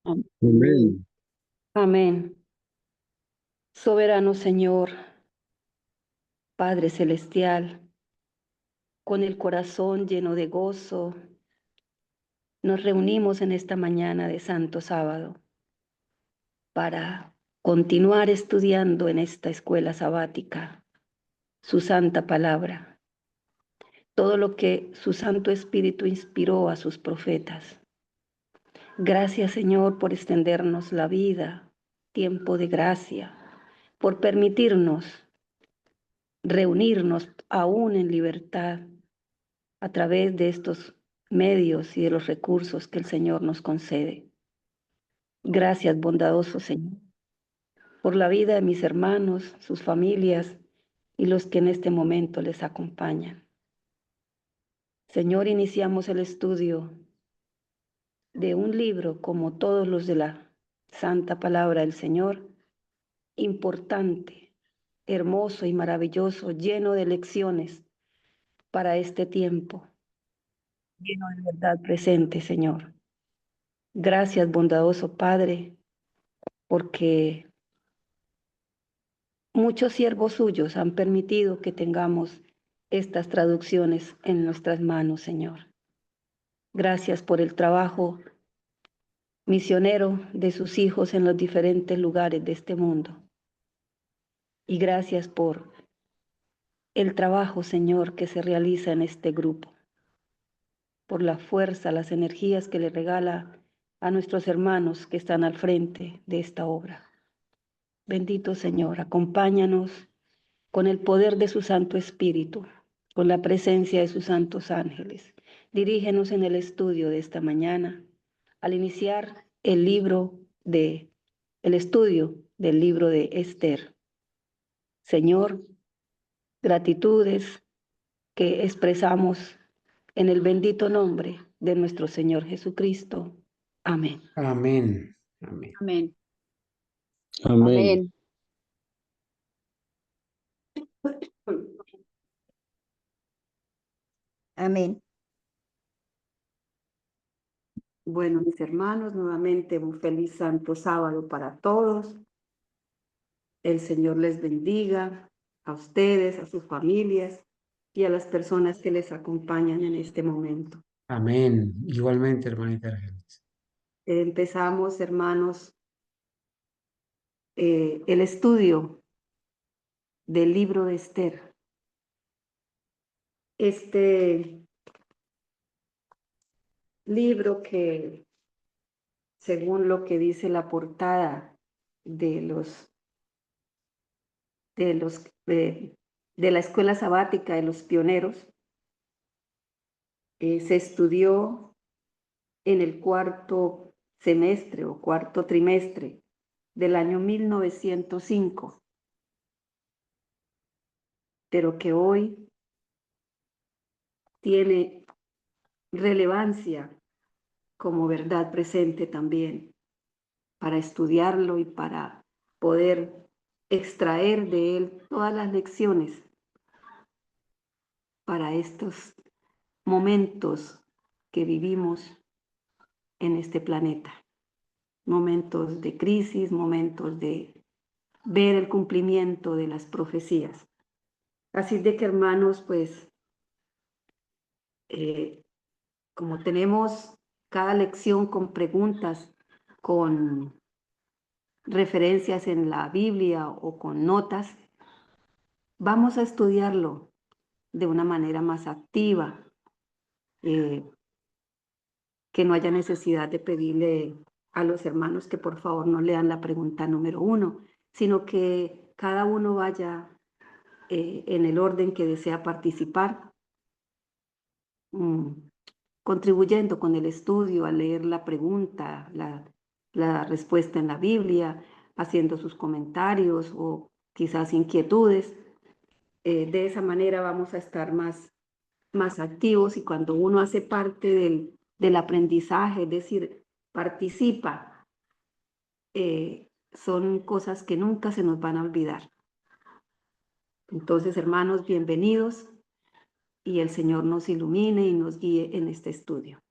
Amén. Amén. Soberano Señor, Padre Celestial, con el corazón lleno de gozo, nos reunimos en esta mañana de Santo Sábado para continuar estudiando en esta escuela sabática su santa palabra, todo lo que su Santo Espíritu inspiró a sus profetas. Gracias, Señor, por extendernos la vida, tiempo de gracia, por permitirnos reunirnos aún en libertad a través de estos medios y de los recursos que el Señor nos concede. Gracias, bondadoso Señor, por la vida de mis hermanos, sus familias y los que en este momento les acompañan. Señor, iniciamos el estudio de un libro como todos los de la Santa Palabra del Señor, importante, hermoso y maravilloso, lleno de lecciones para este tiempo, lleno de verdad presente, Señor. Gracias, bondadoso Padre, porque muchos siervos suyos han permitido que tengamos estas traducciones en nuestras manos, Señor. Gracias por el trabajo misionero de sus hijos en los diferentes lugares de este mundo. Y gracias por el trabajo, Señor, que se realiza en este grupo, por la fuerza, las energías que le regala a nuestros hermanos que están al frente de esta obra. Bendito Señor, acompáñanos con el poder de su Santo Espíritu, con la presencia de sus santos ángeles. Dirígenos en el estudio de esta mañana, al iniciar el estudio del libro de Esther. Señor, gratitudes que expresamos en el bendito nombre de nuestro Señor Jesucristo. Amén. Amén. Amén. Amén. Amén. Amén. Bueno, mis hermanos, nuevamente un feliz Santo Sábado para todos. El Señor les bendiga a ustedes, a sus familias y a las personas que les acompañan en este momento. Amén. Igualmente, hermanita Argenis. Empezamos, hermanos, el estudio del libro de Esther. Este libro que, según lo que dice la portada de la escuela sabática de los pioneros, se estudió en el cuarto semestre o cuarto trimestre del año 1905, pero que hoy tiene relevancia como verdad presente también para estudiarlo y para poder extraer de él todas las lecciones para estos momentos que vivimos en este planeta. Momentos de crisis, momentos de ver el cumplimiento de las profecías. Así de que, hermanos, pues, como tenemos cada lección con preguntas, con referencias en la Biblia o con notas, vamos a estudiarlo de una manera más activa, que no haya necesidad de pedirle a los hermanos que por favor no lean la pregunta número 1, sino que cada uno vaya en el orden que desea participar, contribuyendo con el estudio, a leer la pregunta, la respuesta en la Biblia, haciendo sus comentarios o quizás inquietudes. De esa manera vamos a estar más activos, y cuando uno hace parte del aprendizaje, es decir, participa, son cosas que nunca se nos van a olvidar. Entonces, hermanos, bienvenidos, y el Señor nos ilumine y nos guíe en este estudio.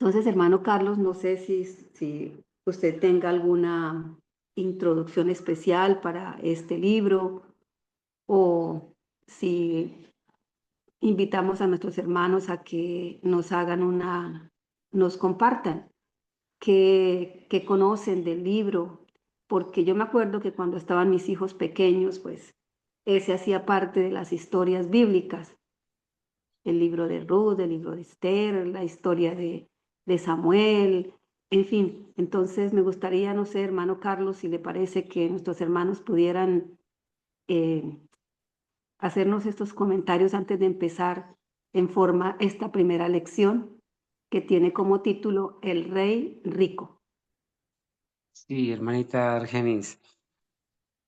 Entonces, hermano Carlos, no sé si usted tenga alguna introducción especial para este libro o si invitamos a nuestros hermanos a que nos nos compartan qué conocen del libro, porque yo me acuerdo que cuando estaban mis hijos pequeños, pues ese hacía parte de las historias bíblicas, el libro de Ruth, el libro de Esther, la historia de Samuel, en fin. Entonces me gustaría, no sé, hermano Carlos, si le parece que nuestros hermanos pudieran eh, hacernos estos comentarios antes de empezar en forma esta primera lección que tiene como título El Rey Rico. Sí, hermanita Argenis.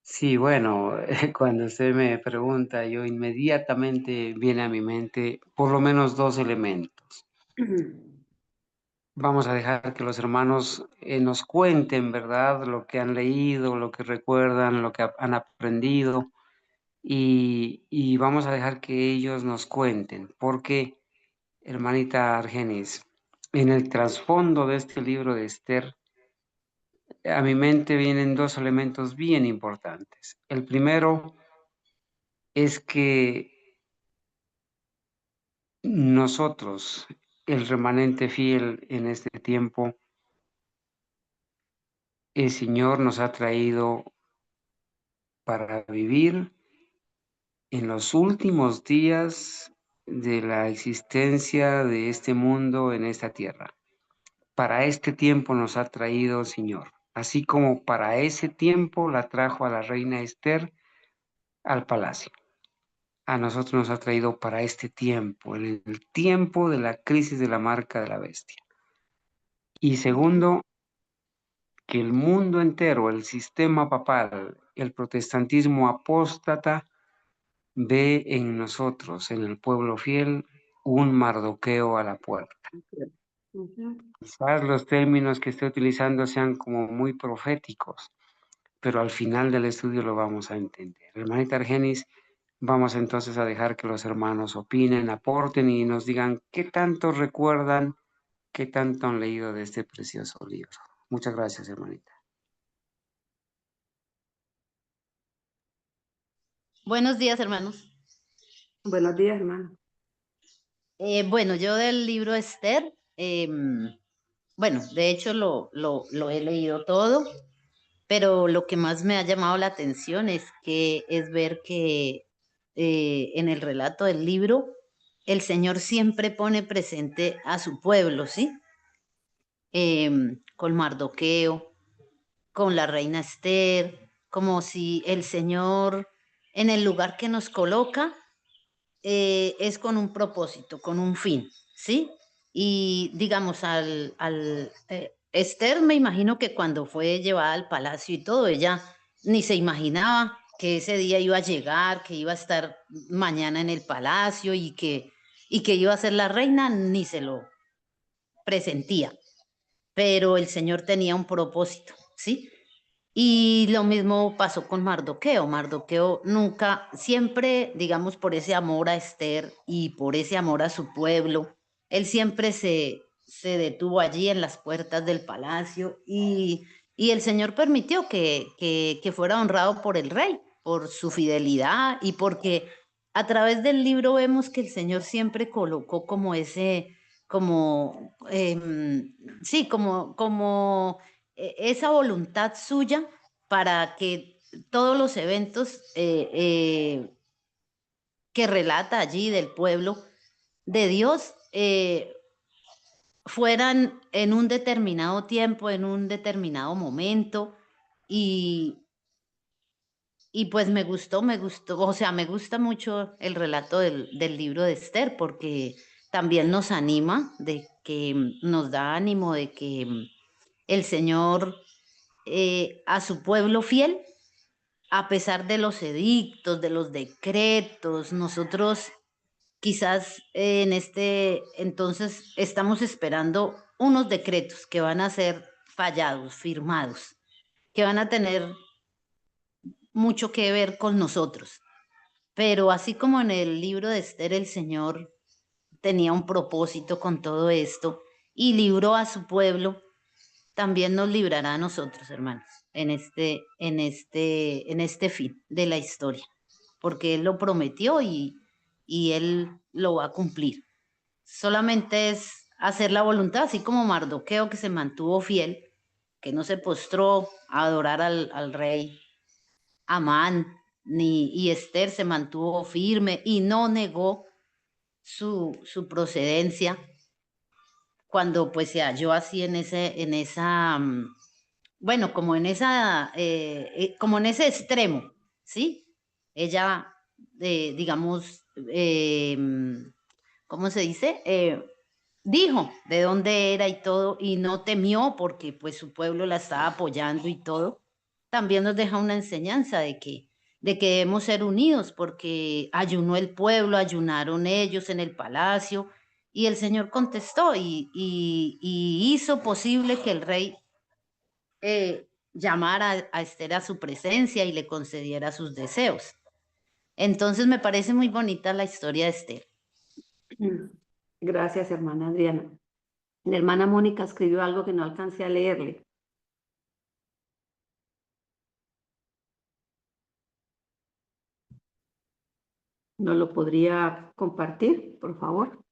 Sí, bueno, cuando usted me pregunta, yo inmediatamente viene a mi mente por lo menos dos elementos. Vamos a dejar que los hermanos nos cuenten, ¿verdad? Lo que han leído, lo que recuerdan, lo que han aprendido y vamos a dejar que ellos nos cuenten, porque, hermanita Argenis, en el trasfondo de este libro de Esther, a mi mente vienen dos elementos bien importantes. El primero es que nosotros, el remanente fiel en este tiempo, el Señor nos ha traído para vivir en los últimos días de la existencia de este mundo en esta tierra. Para este tiempo nos ha traído el Señor, así como para ese tiempo la trajo a la reina Esther al palacio. A nosotros nos ha traído para este tiempo, en el tiempo de la crisis de la marca de la bestia. Y segundo, que el mundo entero, el sistema papal, el protestantismo apóstata, ve en nosotros, en el pueblo fiel, un Mardoqueo a la puerta. Quizás los términos que estoy utilizando sean como muy proféticos, pero al final del estudio lo vamos a entender. Hermanita Argenis, vamos entonces a dejar que los hermanos opinen, aporten y nos digan qué tanto recuerdan, qué tanto han leído de este precioso libro. Muchas gracias, hermanita. Buenos días, hermanos. Buenos días, hermano. Bueno, yo del libro Esther, bueno, de hecho lo he leído todo, pero lo que más me ha llamado la atención es ver que en el relato del libro el Señor siempre pone presente a su pueblo, ¿sí? Con Mardoqueo, con la reina Esther, como si el Señor en el lugar que nos coloca es con un propósito, con un fin, ¿sí? Y digamos, Esther me imagino que cuando fue llevada al palacio y todo, ella ni se imaginaba que ese día iba a llegar, que iba a estar mañana en el palacio y que iba a ser la reina, ni se lo presentía. Pero el Señor tenía un propósito, ¿sí? Y lo mismo pasó con Mardoqueo. Mardoqueo nunca, siempre, digamos, por ese amor a Esther y por ese amor a su pueblo, él siempre se detuvo allí en las puertas del palacio y el Señor permitió que fuera honrado por el rey, por su fidelidad y porque a través del libro vemos que el Señor siempre colocó como sí, esa voluntad suya para que todos los eventos que relata allí del pueblo de Dios fueran en un determinado tiempo, en un determinado momento y, y pues me gustó, o sea, me gusta mucho el relato del libro de Esther porque también nos anima, de que nos da ánimo de que el Señor a su pueblo fiel, a pesar de los edictos, de los decretos, nosotros quizás en este entonces estamos esperando unos decretos que van a ser fallados, firmados, que van a tener mucho que ver con nosotros. Pero así como en el libro de Esther el Señor tenía un propósito con todo esto y libró a su pueblo, también nos librará a nosotros, hermanos, en este fin de la historia, porque Él lo prometió y Él lo va a cumplir. Solamente es hacer la voluntad, así como Mardoqueo, que se mantuvo fiel, que no se postró a adorar al rey Amán, y Esther se mantuvo firme y no negó su procedencia cuando pues se halló así bueno, como en ese extremo, ¿sí? Ella, digamos, ¿cómo se dice? Dijo de dónde era y todo, y no temió porque pues su pueblo la estaba apoyando y todo. También nos deja una enseñanza de que debemos ser unidos, porque ayunó el pueblo, ayunaron ellos en el palacio, y el Señor contestó y hizo posible que el rey llamara a Esther a su presencia y le concediera sus deseos. Entonces me parece muy bonita la historia de Esther. Gracias, hermana Adriana. La hermana Mónica escribió algo que no alcancé a leerle. ¿Nos lo podría compartir, por favor?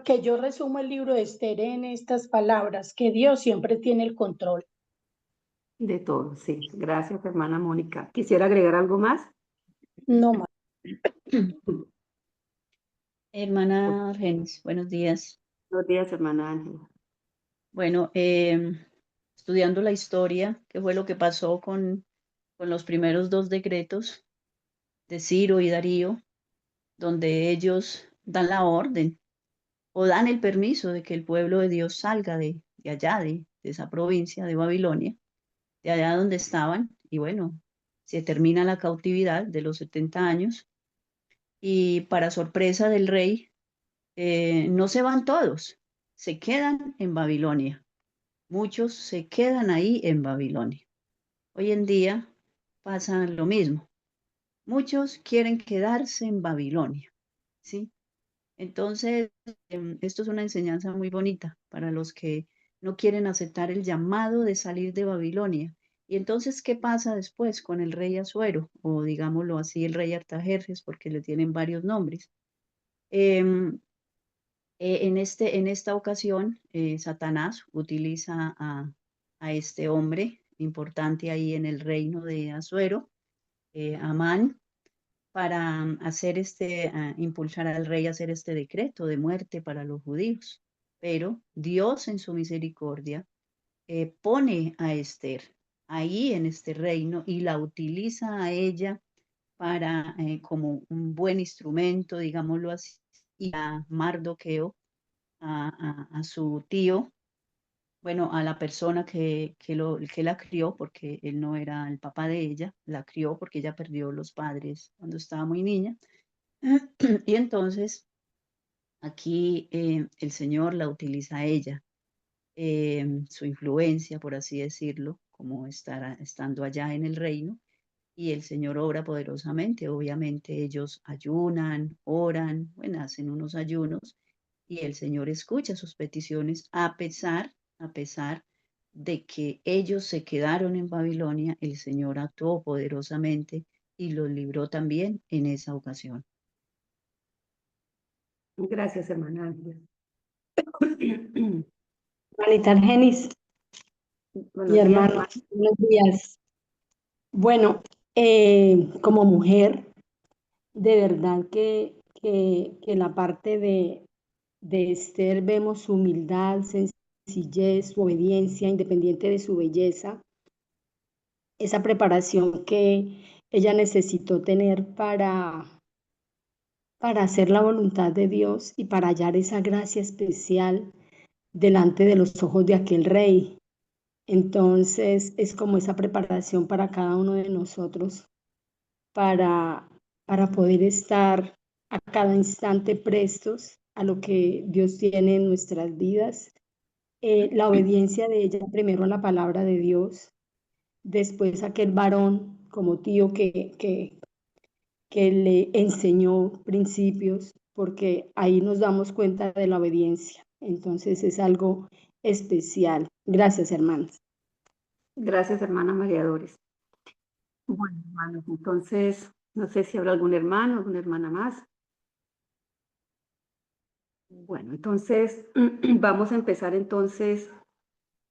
Que yo resumo el libro de Esther en estas palabras, que Dios siempre tiene el control. De todo, sí. Gracias, hermana Mónica. ¿Quisiera agregar algo más? No más. Hermana Argenis, buenos días. Buenos días, hermana Ángela. Bueno, estudiando la historia, qué fue lo que pasó con los primeros dos decretos de Ciro y Darío, donde ellos dan la orden o dan el permiso de que el pueblo de Dios salga de allá, de esa provincia de Babilonia, de allá donde estaban, y bueno, se termina la cautividad de los 70 años, y para sorpresa del rey, no se van todos, se quedan en Babilonia. Muchos se quedan ahí en Babilonia. Hoy en día pasa lo mismo. Muchos quieren quedarse en Babilonia, ¿sí? Entonces, esto es una enseñanza muy bonita para los que no quieren aceptar el llamado de salir de Babilonia. Y entonces, ¿qué pasa después con el rey Asuero? O digámoslo así, el rey Artajerjes, porque le tienen varios nombres. Em, en esta ocasión, Satanás utiliza a este hombre importante ahí en el reino de Asuero, Amán, para hacer impulsar al rey a hacer este decreto de muerte para los judíos. Pero Dios en su misericordia pone a Esther ahí en este reino y la utiliza a ella para como un buen instrumento, digámoslo así, y a Mardoqueo, a su tío, bueno, a la persona que la crió, porque él no era el papá de ella, la crió porque ella perdió los padres cuando estaba muy niña. Y entonces aquí el Señor la utiliza a ella, su influencia, por así decirlo, como estando allá en el reino, y el Señor obra poderosamente. Obviamente ellos ayunan, oran, bueno, hacen unos ayunos, y el Señor escucha sus peticiones a pesar de que ellos se quedaron en Babilonia. El Señor actuó poderosamente y los libró también en esa ocasión. Gracias, hermana Ángela. Hermanita Argenis y Buenos días, hermano, hermana. buenos días. Bueno, como mujer, de verdad que la parte de Esther vemos su humildad, sencillez, su obediencia, independiente de su belleza, esa preparación que ella necesitó tener para hacer la voluntad de Dios y para hallar esa gracia especial delante de los ojos de aquel rey. Entonces es como esa preparación para cada uno de nosotros para, para poder estar a cada instante prestos a lo que Dios tiene en nuestras vidas. La obediencia de ella primero a la palabra de Dios, después aquel varón como tío que le enseñó principios, porque ahí nos damos cuenta de la obediencia. Entonces es algo especial. Gracias, hermanos. Gracias, hermana María Doris. Bueno, hermanos, entonces, no sé si habrá algún hermano, alguna hermana más. Bueno, entonces, vamos a empezar entonces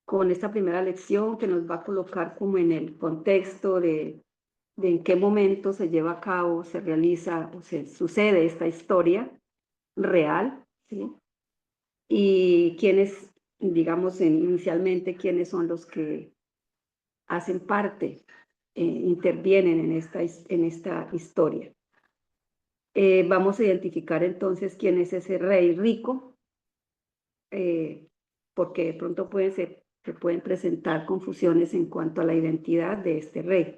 con esta primera lección que nos va a colocar como en el contexto de en qué momento se lleva a cabo, se realiza o se sucede esta historia real, ¿sí? Y quiénes, digamos, inicialmente, quiénes son los que hacen parte, intervienen en esta historia. Vamos a identificar entonces quién es ese rey rico, porque de pronto se pueden presentar confusiones en cuanto a la identidad de este rey.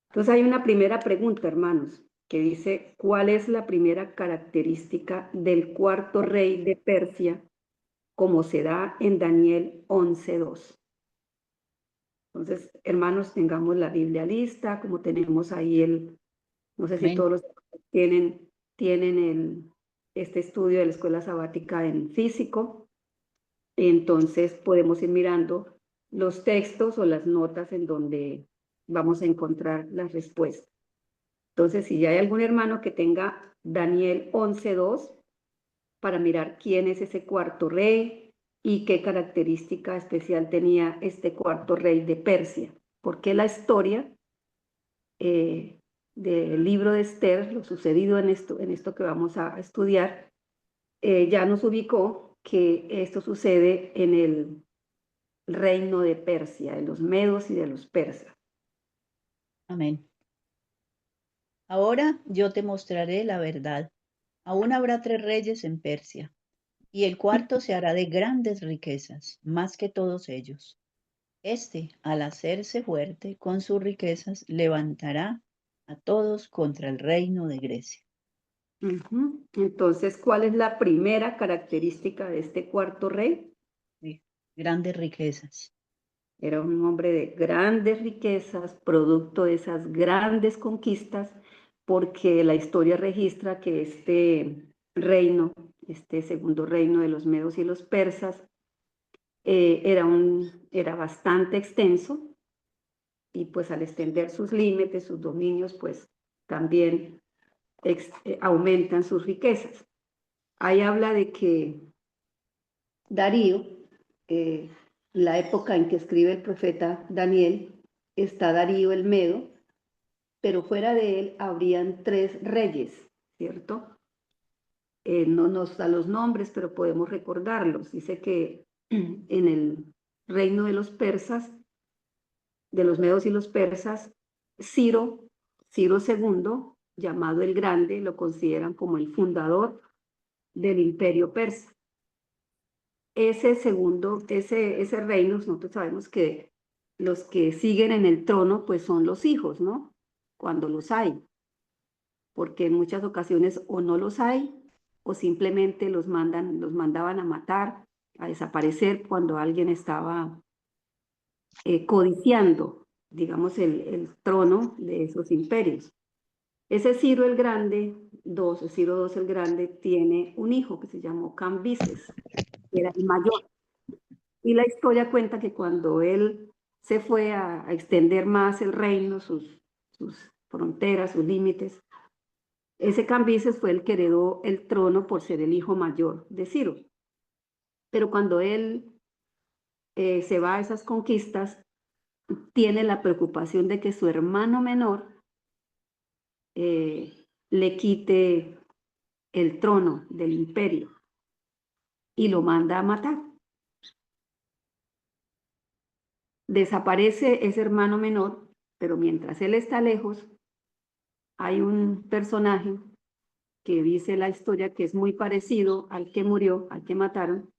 Entonces hay una primera pregunta, hermanos, que dice, ¿cuál es la primera característica del cuarto rey de Persia, como se da en Daniel 11:2? Entonces, hermanos, tengamos la Biblia lista, como tenemos ahí no sé si Amén. todos los tienen este estudio de la escuela sabática en físico, entonces podemos ir mirando los textos o las notas en donde vamos a encontrar las respuestas. Entonces, si ya hay algún hermano que tenga Daniel 11:2, para mirar quién es ese cuarto rey y qué característica especial tenía este cuarto rey de Persia. Porque la historia del libro de Esther, lo sucedido en esto que vamos a estudiar, ya nos ubicó que esto sucede en el reino de Persia, de los medos y de los persas. Amén. Ahora yo te mostraré la verdad. Aún habrá 3 reyes en Persia, y el cuarto se hará de grandes riquezas, más que todos ellos. Este, al hacerse fuerte con sus riquezas, levantará a todos contra el reino de Grecia. Entonces, ¿cuál es la primera característica de este cuarto rey? Sí, grandes riquezas. Era un hombre de grandes riquezas, producto de esas grandes conquistas, porque la historia registra que este reino, este segundo reino de los medos y los persas, era bastante extenso, y pues al extender sus límites, sus dominios, pues también aumentan sus riquezas. Ahí habla de que Darío, la época en que escribe el profeta Daniel, está Darío el Medo, pero fuera de él habrían 3 reyes, ¿cierto? No nos da los nombres, pero podemos recordarlos. Dice que en el reino de los persas, de los medos y los persas, Ciro II, llamado el Grande, lo consideran como el fundador del imperio persa. Ese reino, nosotros sabemos que los que siguen en el trono, pues son los hijos, ¿no? Cuando los hay, porque en muchas ocasiones o no los hay, o simplemente los mandaban a matar, a desaparecer cuando alguien estaba codiciando, digamos, el trono de esos imperios. Ese Ciro el Grande, Ciro II el Grande, tiene un hijo que se llamó Cambises, que era el mayor. Y la historia cuenta que cuando él se fue a extender más el reino, sus fronteras, sus límites, ese Cambises fue el que heredó el trono por ser el hijo mayor de Ciro. Pero cuando él se va a esas conquistas, tiene la preocupación de que su hermano menor le quite el trono del imperio y lo manda a matar. Desaparece ese hermano menor, pero mientras él está lejos, hay un personaje que dice la historia que es muy parecido al que murió, al que mataron,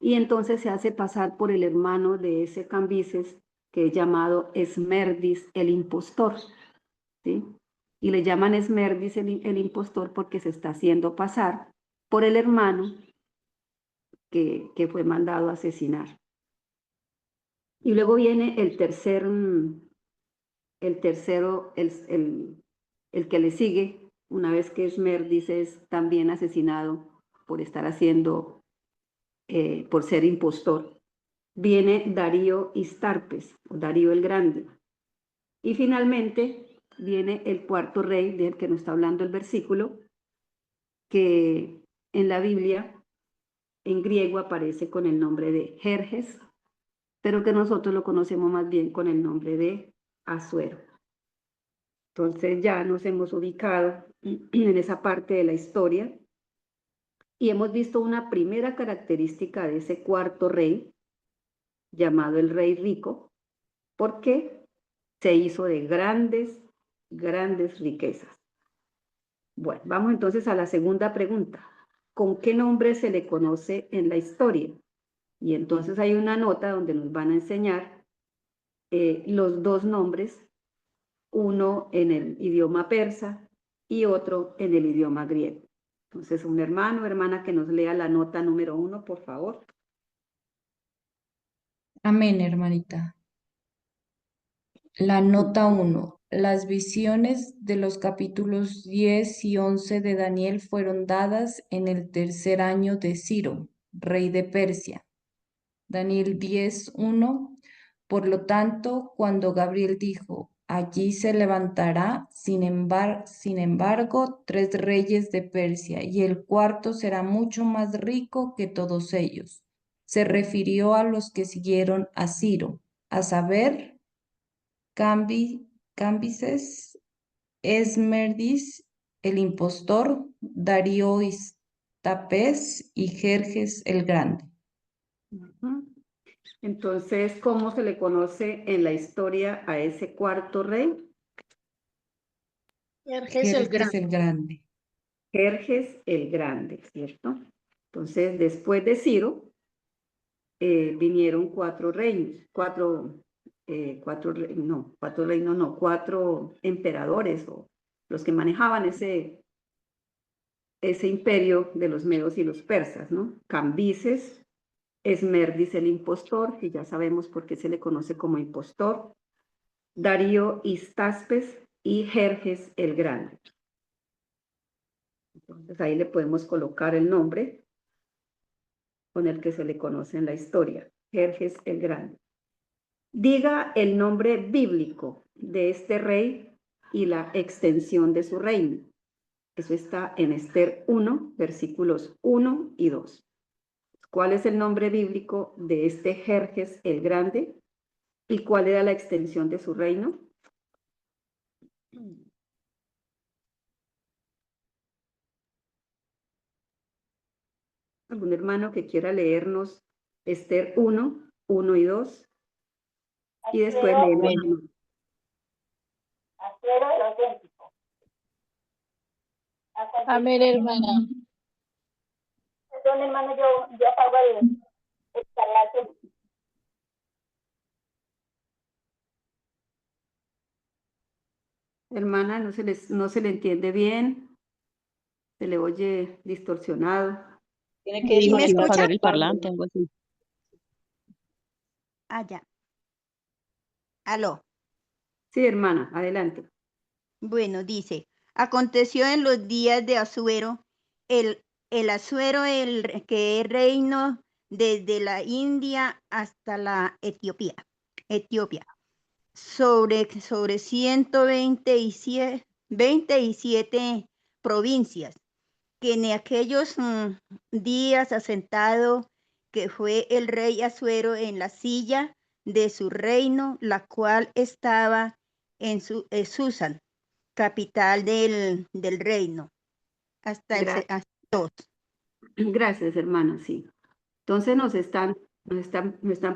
y entonces se hace pasar por el hermano de ese Cambises, que es llamado Esmerdis el impostor, ¿sí? Y le llaman Esmerdis el impostor porque se está haciendo pasar por el hermano que fue mandado a asesinar. Y luego viene el que le sigue, una vez que Esmerdis es también asesinado por estar haciendo por ser impostor. Viene Darío Istarpes, o Darío el Grande. Y finalmente viene el cuarto rey del que nos está hablando el versículo, que en la Biblia, en griego, aparece con el nombre de Jerjes, pero que nosotros lo conocemos más bien con el nombre de Asuero. Entonces ya nos hemos ubicado en esa parte de la historia y hemos visto una primera característica de ese cuarto rey, llamado el rey rico, porque se hizo de grandes, grandes riquezas. Bueno, vamos entonces a la segunda pregunta. ¿Con qué nombre se le conoce en la historia? Y entonces hay una nota donde nos van a enseñar los dos nombres, uno en el idioma persa y otro en el idioma griego. Entonces, un hermano o hermana que nos lea la nota número 1, por favor. Amén, hermanita. La nota 1. Las visiones de los capítulos 10 y 11 de Daniel fueron dadas en el tercer año de Ciro, rey de Persia. Daniel 10:1. Por lo tanto, cuando Gabriel dijo, allí se levantará, sin embargo, 3 reyes de Persia, y el cuarto será mucho más rico que todos ellos. Se refirió a los que siguieron a Ciro, a saber, Cambises, Esmerdis, el impostor, Darío Istapes y Jerjes el Grande. Entonces, ¿cómo se le conoce en la historia a ese cuarto rey? Jerjes el Grande. Jerjes el Grande, ¿cierto? Entonces, después de Ciro, vinieron 4 reinos, cuatro emperadores, o los que manejaban ese imperio de los medos y los persas, ¿no? Cambises, Esmerdis el impostor, que ya sabemos por qué se le conoce como impostor, Darío Istaspes y Jerjes el Grande. Entonces ahí le podemos colocar el nombre con el que se le conoce en la historia, Jerjes el Grande. Diga el nombre bíblico de este rey y la extensión de su reino. Eso está en Esther 1, versículos 1 y 2. ¿Cuál es el nombre bíblico de este Jerjes el Grande? ¿Y cuál era la extensión de su reino? ¿Algún hermano que quiera leernos Esther 1, 1 y 2? Y después leemos. Asuero el auténtico. Amén, hermana. Perdón, hermano, yo apago el palacio. Hermana, no se le entiende bien, se le oye distorsionado. Tiene que dijo que iba a apagar el parlante, algo así. Ah, ya. Aló. Sí, hermana, adelante. Bueno, dice, aconteció en los días de Asuero, el Asuero, que es reino desde la India hasta la Etiopía, sobre 127 provincias, que en aquellos días asentado, que fue el rey Asuero en la silla de su reino, la cual estaba en Susan, capital del reino, hasta el 2. Gracias, hermana, sí. Entonces nos están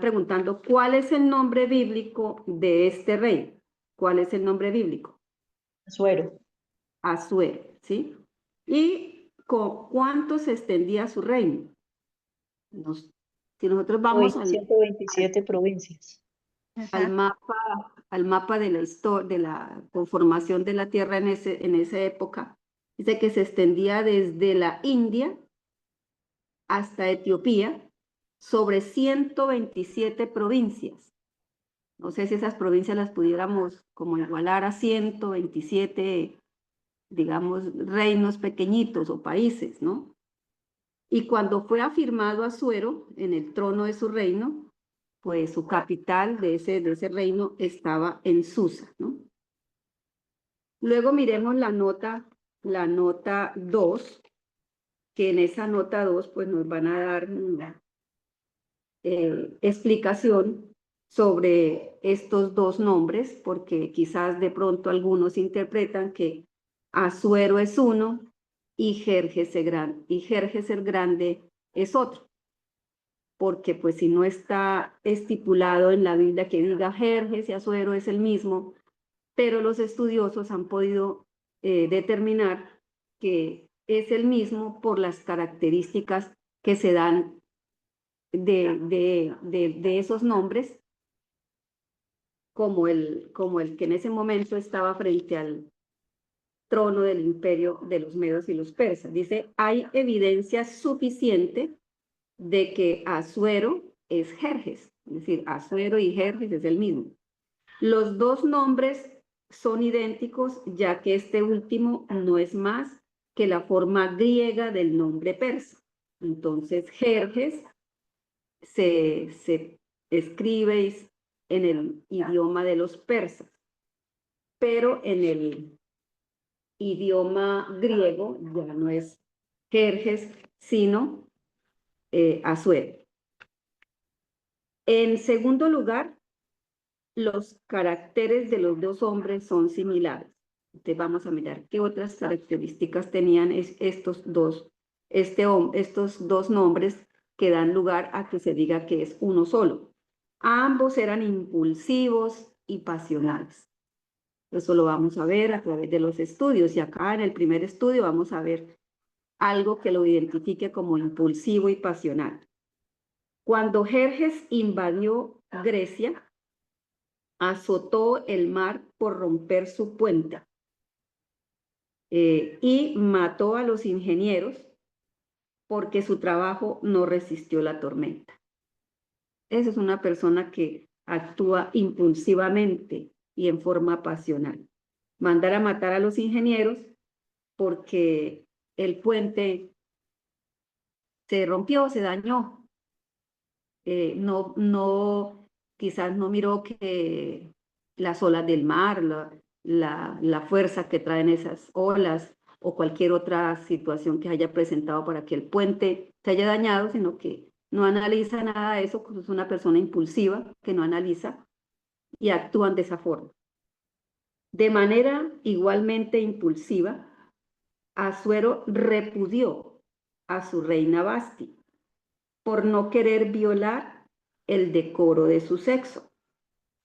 preguntando cuál es el nombre bíblico de este rey. ¿Cuál es el nombre bíblico? Asuero. Asuero, ¿sí? ¿Y cuánto se extendía su reino? Si nosotros vamos 127 provincias. al mapa de la historia, de la conformación de la tierra en esa época, dice que se extendía desde la India hasta Etiopía, sobre 127 provincias. No sé si esas provincias las pudiéramos como igualar a 127, digamos, reinos pequeñitos o países, ¿no? Y cuando fue afirmado Asuero en el trono de su reino, pues su capital de ese reino estaba en Susa, ¿no? Luego miremos la nota 2, que en esa nota 2 pues nos van a dar una explicación sobre estos dos nombres, porque quizás de pronto algunos interpretan que Asuero es uno y Jerjes el Grande es otro, porque pues si no está estipulado en la Biblia que diga Jerjes y Asuero es el mismo, pero los estudiosos han podido determinar que es el mismo por las características que se dan de esos nombres, como el que en ese momento estaba frente al trono del imperio de los medos y los persas. Dice, hay evidencia suficiente de que Asuero es Jerjes, es decir, Asuero y Jerjes es el mismo. Los dos nombres son idénticos, ya que este último no es más que la forma griega del nombre persa. Entonces, Jerjes se escribe en el idioma de los persas, pero en el idioma griego ya no es Jerjes, sino Asuero. En segundo lugar, los caracteres de los dos hombres son similares. Entonces vamos a mirar qué otras características tenían estos dos nombres que dan lugar a que se diga que es uno solo. Ambos eran impulsivos y pasionales. Eso lo vamos a ver a través de los estudios, y acá en el primer estudio vamos a ver algo que lo identifique como impulsivo y pasional. Cuando Jerjes invadió Grecia, azotó el mar por romper su puente y mató a los ingenieros porque su trabajo no resistió la tormenta. Esa es una persona que actúa impulsivamente y en forma pasional. Mandar a matar a los ingenieros porque el puente se rompió, se dañó. Quizás no miró que las olas del mar, la fuerza que traen esas olas o cualquier otra situación que haya presentado para que el puente se haya dañado, sino que no analiza nada de eso, pues es una persona impulsiva que no analiza y actúan de esa forma. De manera igualmente impulsiva, Asuero repudió a su reina Basti por no querer violar el decoro de su sexo,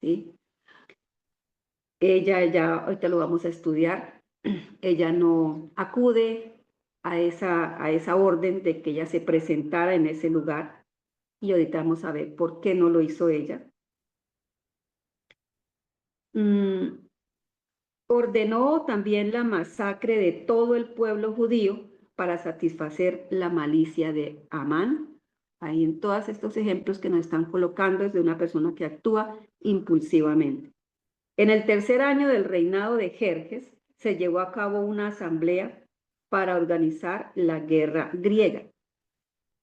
¿sí? Ella ya, ahorita lo vamos a estudiar, ella no acude a esa orden de que ella se presentara en ese lugar, y ahorita vamos a ver por qué no lo hizo ella. Ordenó también la masacre de todo el pueblo judío para satisfacer la malicia de Amán. Ahí en todos estos ejemplos que nos están colocando es de una persona que actúa impulsivamente. En el tercer año del reinado de Jerjes se llevó a cabo una asamblea para organizar la guerra griega.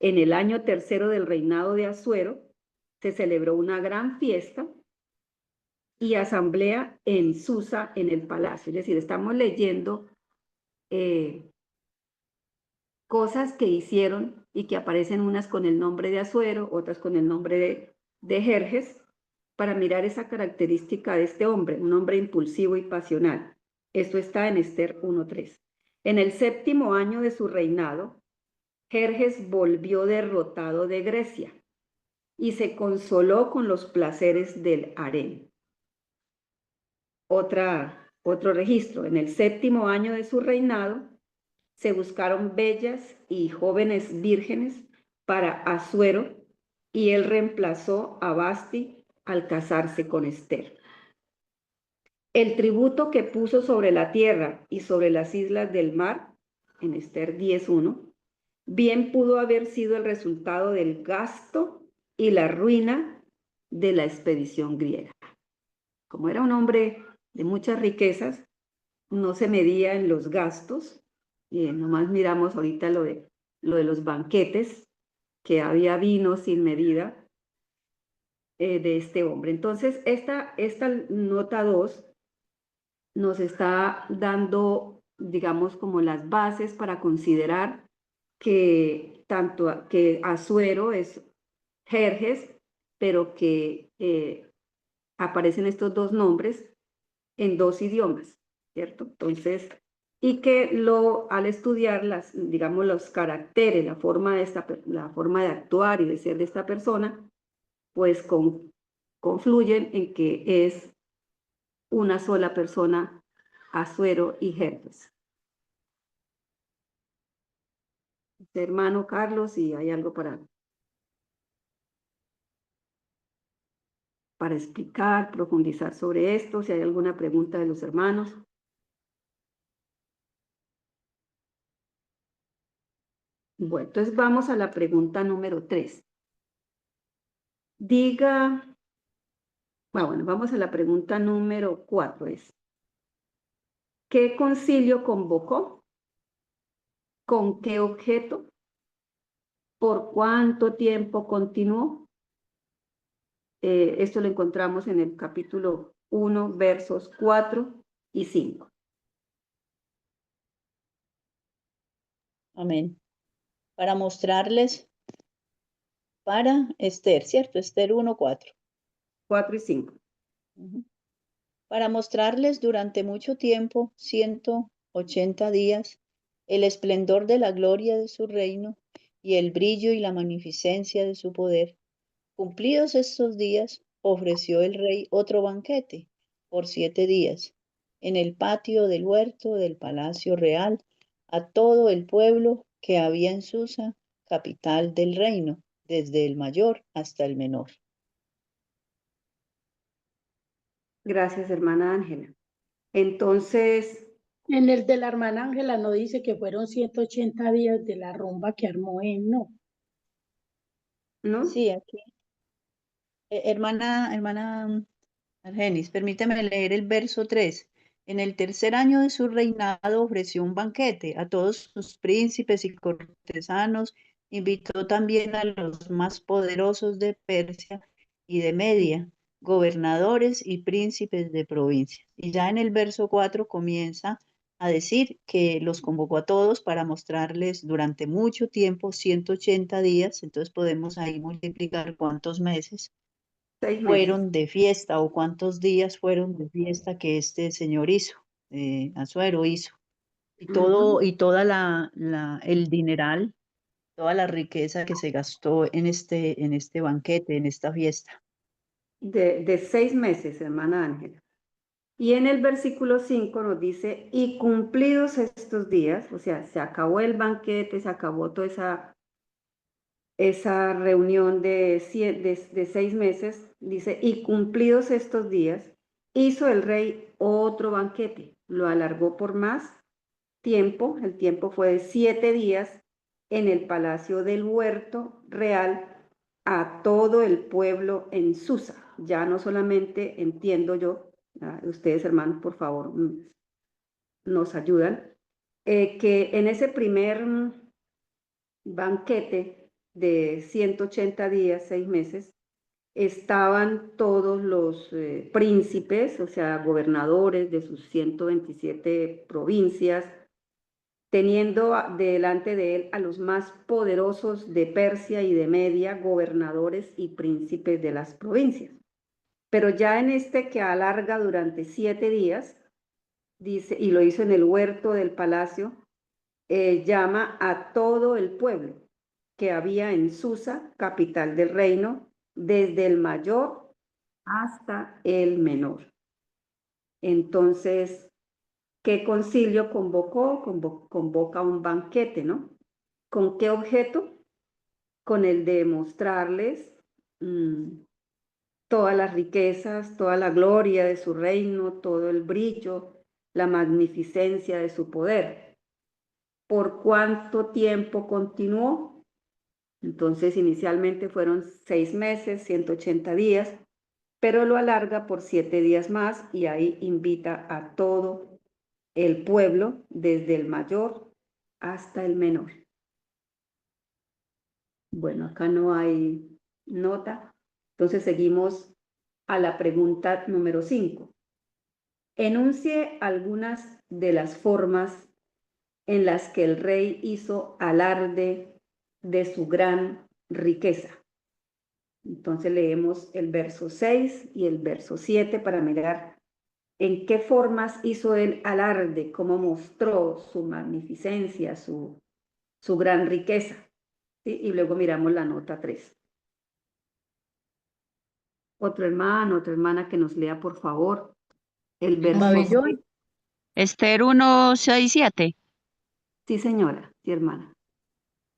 En el año tercero del reinado de Asuero se celebró una gran fiesta y asamblea en Susa, en el palacio. Es decir, estamos leyendo cosas que hicieron y que aparecen unas con el nombre de Asuero, otras con el nombre de Jerjes, para mirar esa característica de este hombre, un hombre impulsivo y pasional. Esto está en Esther 1:3. En el séptimo año de su reinado, Jerjes volvió derrotado de Grecia y se consoló con los placeres del harén. Otro registro, en el séptimo año de su reinado, se buscaron bellas y jóvenes vírgenes para Asuero, y él reemplazó a Basti al casarse con Esther. El tributo que puso sobre la tierra y sobre las islas del mar, en Esther 10:1, bien pudo haber sido el resultado del gasto y la ruina de la expedición griega. Como era un hombre de muchas riquezas, no se medía en los gastos, y nomás miramos ahorita lo de lo de los banquetes, que había vino sin medida de este hombre. Entonces, esta nota 2 nos está dando, digamos, como las bases para considerar que tanto que Asuero es Jerjes, pero que aparecen estos dos nombres en dos idiomas, ¿cierto? Entonces, y que al estudiar digamos, los caracteres, la forma de actuar y de ser de esta persona, pues confluyen en que es una sola persona, Asuero y Jerjes. Hermano Carlos, si hay algo para explicar, profundizar sobre esto, si hay alguna pregunta de los hermanos. Bueno, entonces vamos a la pregunta número 3. Bueno, vamos a la pregunta número 4. ¿Qué concilio convocó? ¿Con qué objeto? ¿Por cuánto tiempo continuó? Esto lo encontramos en el capítulo 1, versos 4 y 5. Amén. Para mostrarles, para Esther, ¿cierto? Esther 1:4. 4 y 5. Para mostrarles durante mucho tiempo, 180 días, el esplendor de la gloria de su reino y el brillo y la magnificencia de su poder. Cumplidos estos días, ofreció el rey otro banquete por 7 días, en el patio del huerto del palacio real, a todo el pueblo que había en Susa, capital del reino, desde el mayor hasta el menor. Gracias, hermana Ángela. Entonces, En el de la hermana Ángela no dice que fueron 180 días de la rumba que armó él, no. ¿no? Sí, aquí. Hermana Argenis, permíteme leer el verso 3. En el tercer año de su reinado ofreció un banquete a todos sus príncipes y cortesanos, invitó también a los más poderosos de Persia y de Media, gobernadores y príncipes de provincias. Y ya en el verso 4 comienza a decir que los convocó a todos para mostrarles durante mucho tiempo, 180 días, entonces podemos ahí multiplicar cuántos meses 6 meses. fueron de fiesta o cuántos días fueron de fiesta que este señor hizo, Asuero hizo. Y toda el dineral, toda la riqueza que se gastó en este banquete, en esta fiesta. De 6 meses, hermana Ángela. Y en el versículo 5 nos dice, y cumplidos estos días, o sea, se acabó el banquete, se acabó toda esa reunión de 6 meses, dice, y cumplidos estos días, hizo el rey otro banquete, lo alargó por más tiempo, el tiempo fue de 7 días, en el palacio del huerto real, a todo el pueblo en Susa. Ya no solamente entiendo yo, ustedes hermanos, por favor, nos ayudan, que en ese primer banquete de 180 días, 6 meses, estaban todos los príncipes, o sea, gobernadores de sus 127 provincias, teniendo delante de él a los más poderosos de Persia y de Media, gobernadores y príncipes de las provincias. Pero ya en este que alarga durante 7 días, dice, y lo hizo en el huerto del palacio, llama a todo el pueblo que había en Susa, capital del reino, desde el mayor hasta el menor. Entonces, ¿qué concilio convocó? Convoca un banquete, ¿no? ¿Con qué objeto? Con el de mostrarles todas las riquezas, toda la gloria de su reino, todo el brillo, la magnificencia de su poder. ¿Por cuánto tiempo continuó? Entonces, inicialmente fueron 6 meses, 180 días, pero lo alarga por 7 días más y ahí invita a todo el pueblo, desde el mayor hasta el menor. Bueno, acá no hay nota. Entonces seguimos a la pregunta número 5. Enuncie algunas de las formas en las que el rey hizo alarde de su gran riqueza. Entonces leemos el verso 6 y el verso 7 para mirar en qué formas hizo el alarde, cómo mostró su magnificencia, su gran riqueza. ¿Sí? Y luego miramos la nota 3. Otro hermano, otra hermana que nos lea, por favor, el El verso 6. pabellón. Esther 1:6-7. Sí, señora, sí, hermana.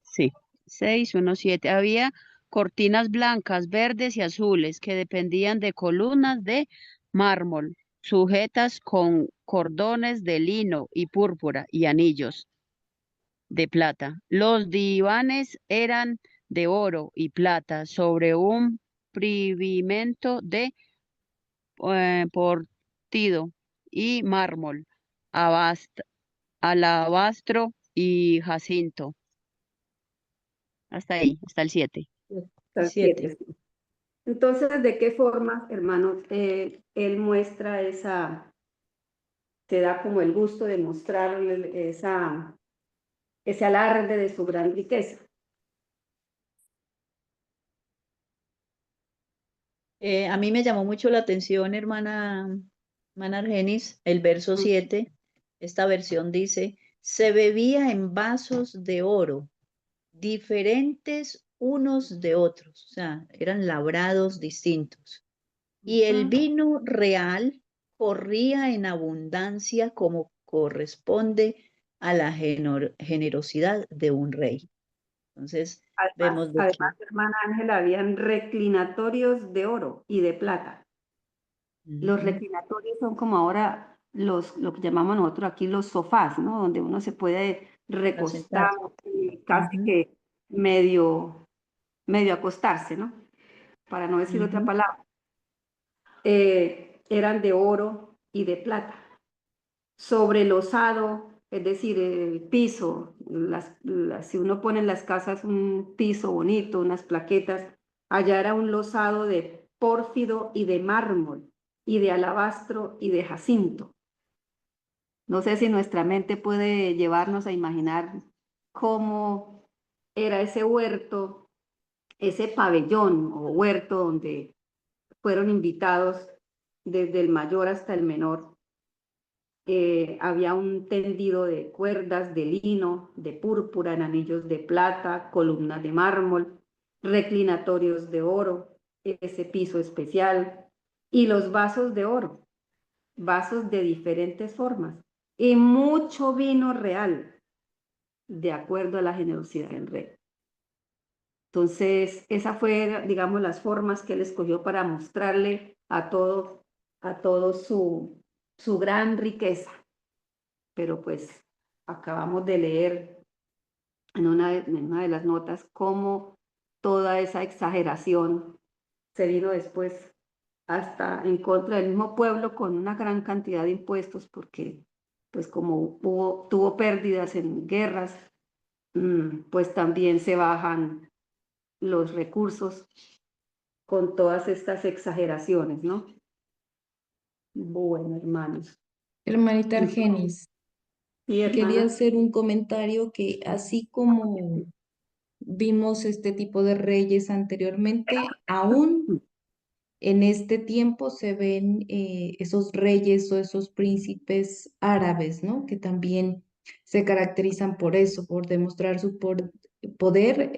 Sí. 6:1-7. Había cortinas blancas, verdes y azules que dependían de columnas de mármol, sujetas con cordones de lino y púrpura y anillos de plata. Los divanes eran de oro y plata sobre un pavimento de portido y mármol, alabastro y jacinto. Hasta ahí, hasta el 7. Hasta el 7. 7. Sí. Entonces, ¿de qué forma, hermanos, él muestra se da como el gusto de mostrar ese alarde de su gran riqueza? A mí me llamó mucho la atención, hermana Argenis, el verso 7. Esta versión dice, se bebía en vasos de oro, diferentes unos de otros, o sea, eran labrados distintos. Y el vino real corría en abundancia como corresponde a la generosidad de un rey. Entonces, vemos de que... Además, hermana Ángela, habían reclinatorios de oro y de plata. Los Ujú. reclinatorios son como ahora lo que llamamos nosotros aquí los sofás, ¿no? Donde uno se puede Para recostar sentarse. y casi Ujú, que medio acostarse, ¿no? Para no decir otra ujú. palabra. Eran de oro y de plata. Sobre el losado, es decir, el piso, si uno pone en las casas un piso bonito, unas plaquetas, allá era un losado de pórfido y de mármol, y de alabastro y de jacinto. No sé si nuestra mente puede llevarnos a imaginar cómo era ese huerto, ese pabellón o huerto donde fueron invitados desde el mayor hasta el menor. Había un tendido de cuerdas de lino, de púrpura, en anillos de plata, columnas de mármol, reclinatorios de oro, ese piso especial y los vasos de oro, vasos de diferentes formas y mucho vino real, de acuerdo a la generosidad del rey. Entonces, esa fue, digamos, las formas que él escogió para mostrarle a todo su gran riqueza. Pero pues acabamos de leer en una de las notas cómo toda esa exageración se vino después hasta en contra del mismo pueblo con una gran cantidad de impuestos, porque pues como tuvo pérdidas en guerras, pues también se bajan los recursos con todas estas exageraciones, ¿no? Bueno, hermanos. Hermanita Entonces, Argenis, sí, quería hermana. hacer un comentario que así como vimos este tipo de reyes anteriormente, aún en este tiempo se ven esos reyes o esos príncipes árabes, ¿no? Que también se caracterizan por eso, por demostrar su poder,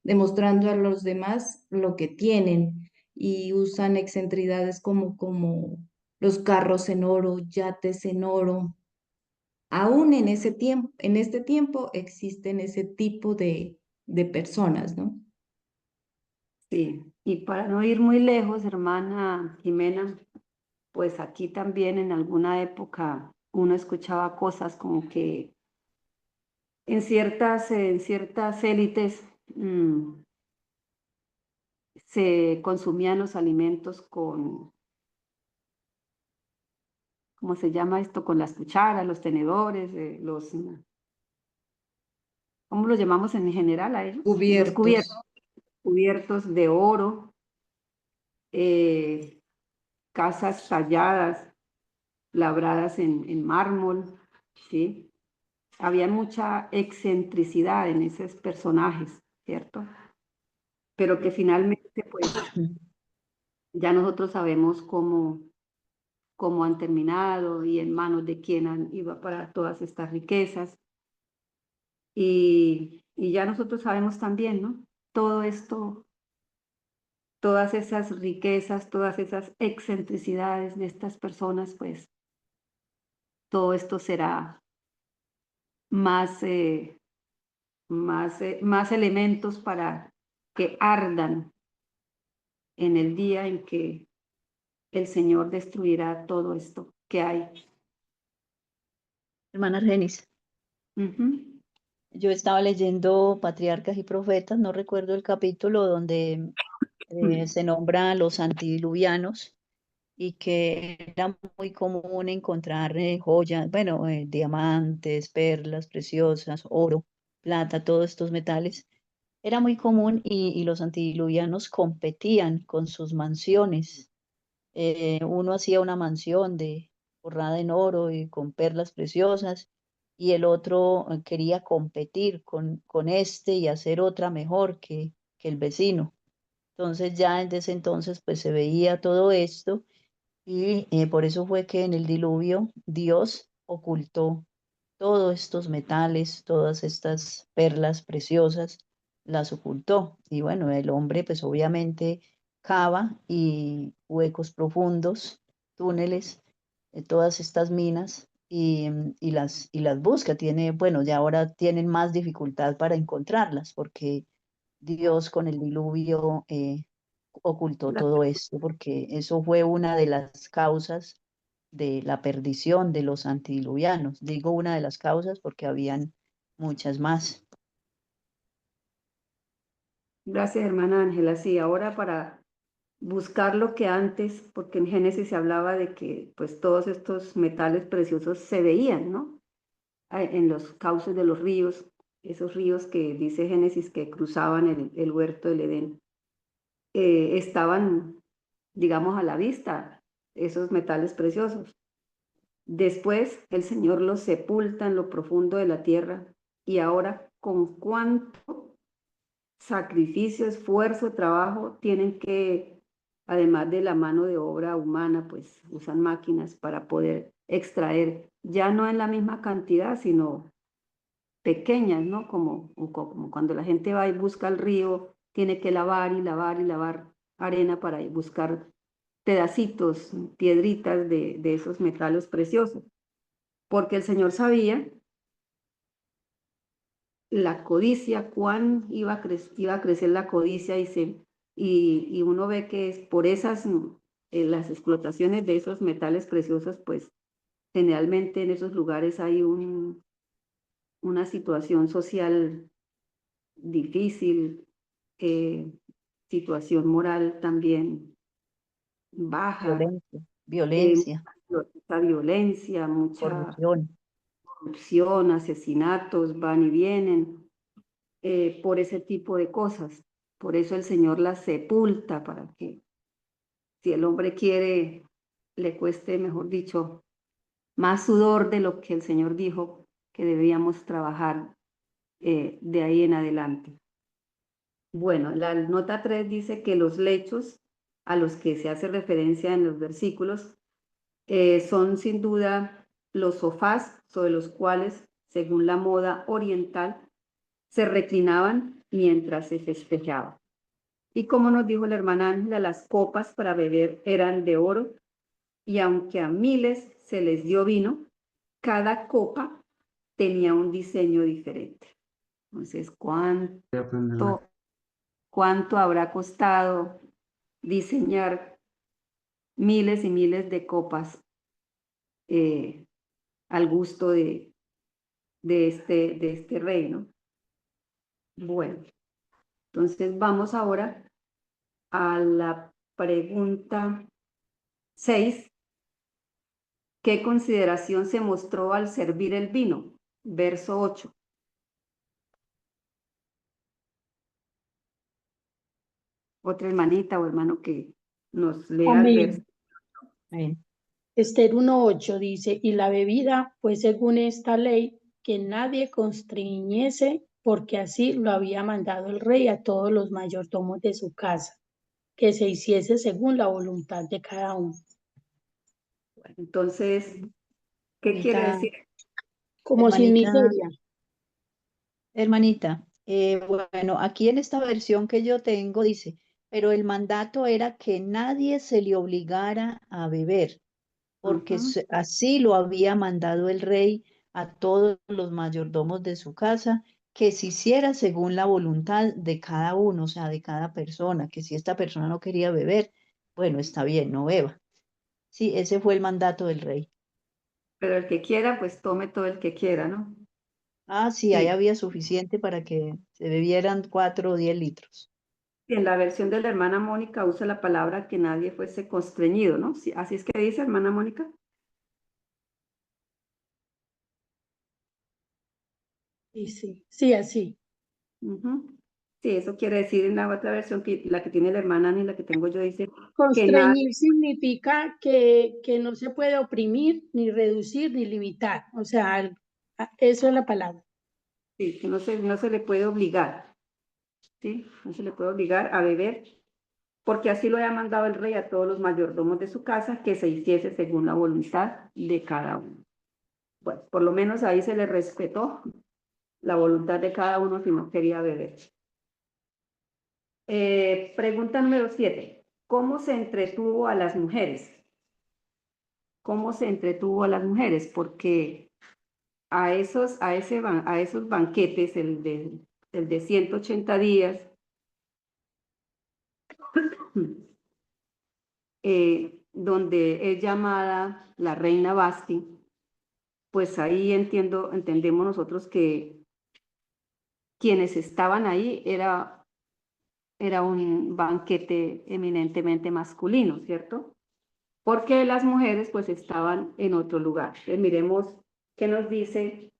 demostrando a los demás lo que tienen y usan excentricidades como los carros en oro, yates en oro. Aún en ese tiempo, en este tiempo existen ese tipo de personas, ¿no? Sí, y para no ir muy lejos, hermana Jimena, pues aquí también en alguna época uno escuchaba cosas como que en ciertas élites se consumían los alimentos con, ¿cómo se llama esto? Con las cucharas, los tenedores, ¿cómo los llamamos en general a ellos? Los Cubiertos. cubiertos de oro, casas talladas, labradas en mármol, ¿sí? Había mucha excentricidad en esos personajes, ¿cierto? Pero que finalmente, pues, ya nosotros sabemos cómo han terminado y en manos de quién han ido para todas estas riquezas. Y ya nosotros sabemos también, ¿no? Todo esto, todas esas riquezas, todas esas excentricidades de estas personas, pues, todo esto será más, más elementos para que ardan en el día en que el Señor destruirá todo esto que hay. Hermana Argenis, Ujú. yo estaba leyendo Patriarcas y Profetas, no recuerdo el capítulo donde se nombra a los antidiluvianos y que era muy común encontrar joyas, bueno, diamantes, perlas preciosas, oro, plata, todos estos metales. Era muy común y los antidiluvianos competían con sus mansiones. Uno hacía una mansión forrada en oro y con perlas preciosas y el otro quería competir con este y hacer otra mejor que el vecino. Entonces ya desde ese entonces pues se veía todo esto y por eso fue que en el diluvio Dios ocultó todos estos metales, todas estas perlas preciosas, las ocultó. Y bueno, el hombre pues obviamente cava y huecos profundos, túneles, todas estas minas y las busca. Tiene, bueno, ya ahora tienen más dificultad para encontrarlas porque Dios con el diluvio ocultó todo esto, porque eso fue una de las causas de la perdición de los antidiluvianos. Digo una de las causas porque habían muchas más. Gracias, hermana Ángela. Sí, ahora para buscar lo que antes, porque en Génesis se hablaba de que pues todos estos metales preciosos se veían, ¿no? En los cauces de los ríos, esos ríos que dice Génesis que cruzaban el huerto del Edén, estaban, digamos, a la vista, esos metales preciosos. Después el Señor los sepulta en lo profundo de la tierra y ahora con cuánto sacrificio, esfuerzo, trabajo tienen que, además de la mano de obra humana, pues usan máquinas para poder extraer, ya no en la misma cantidad, sino pequeñas, ¿no? Como cuando la gente va y busca el río, tiene que lavar y lavar y lavar arena para buscar pedacitos, piedritas de esos metales preciosos, porque el Señor sabía la codicia, cuán iba a crecer la codicia y uno ve que es por esas, las explotaciones de esos metales preciosos, pues generalmente en esos lugares hay una situación social difícil, situación moral también baja, Violencia, violencia, mucha violencia, mucha corrupción. corrupción, asesinatos, van y vienen, por ese tipo de cosas. Por eso el Señor las sepulta para que si el hombre quiere, le cueste, mejor dicho, más sudor de lo que el Señor dijo que debíamos trabajar de ahí en adelante. Bueno, la nota 3 dice que los lechos a los que se hace referencia en los versículos son sin duda los sofás sobre los cuales, según la moda oriental, se reclinaban mientras se festejaba. Y como nos dijo la hermana Ángela, las copas para beber eran de oro y aunque a miles se les dio vino, cada copa tenía un diseño diferente. Entonces, ¿cuánto habrá costado diseñar miles y miles de copas al gusto de este reino? Bueno, entonces vamos ahora a la pregunta 6. ¿Qué consideración se mostró al servir el vino? Verso 8. otra hermanita o hermano que nos lea el verso. Amén. Esther 1:8 dice, y la bebida fue según esta ley, que nadie constriñese, porque así lo había mandado el rey a todos los mayordomos de su casa, que se hiciese según la voluntad de cada uno. Bueno, entonces, ¿qué quiere Hermanita, decir? Como sin hermanita, miseria. hermanita, bueno, aquí en esta versión que yo tengo dice, pero el mandato era que nadie se le obligara a beber, porque Ujú. así lo había mandado el rey a todos los mayordomos de su casa, que se hiciera según la voluntad de cada uno, o sea, de cada persona, que si esta persona no quería beber, bueno, está bien, no beba. Sí, ese fue el mandato del rey. Pero el que quiera, pues tome todo el que quiera, ¿no? Ah, sí, ahí Sí. había suficiente para que se bebieran 4 o 10 litros. En la versión de la hermana Mónica usa la palabra que nadie fuese constreñido, ¿no? Sí, así es que dice, hermana Mónica. Sí, así. Ujú. Sí, eso quiere decir en la otra versión, que la que tiene la hermana ni la que tengo yo, dice que nada, Constreñir significa que no se puede oprimir, ni reducir, ni limitar. O sea, eso es la palabra. sí, que no se le puede obligar, ¿sí? No se le puede obligar a beber, porque así lo había mandado el rey a todos los mayordomos de su casa, que se hiciese según la voluntad de cada uno. Bueno, por lo menos ahí se le respetó la voluntad de cada uno si no quería beber. Pregunta número 7. ¿Cómo se entretuvo a las mujeres? ¿Cómo se entretuvo a las mujeres? Porque a esos banquetes, el de 180 días, donde es llamada la reina Basti, pues ahí entendemos nosotros que quienes estaban ahí era un banquete eminentemente masculino, ¿cierto? Porque las mujeres pues estaban en otro lugar. Entonces, miremos qué nos dice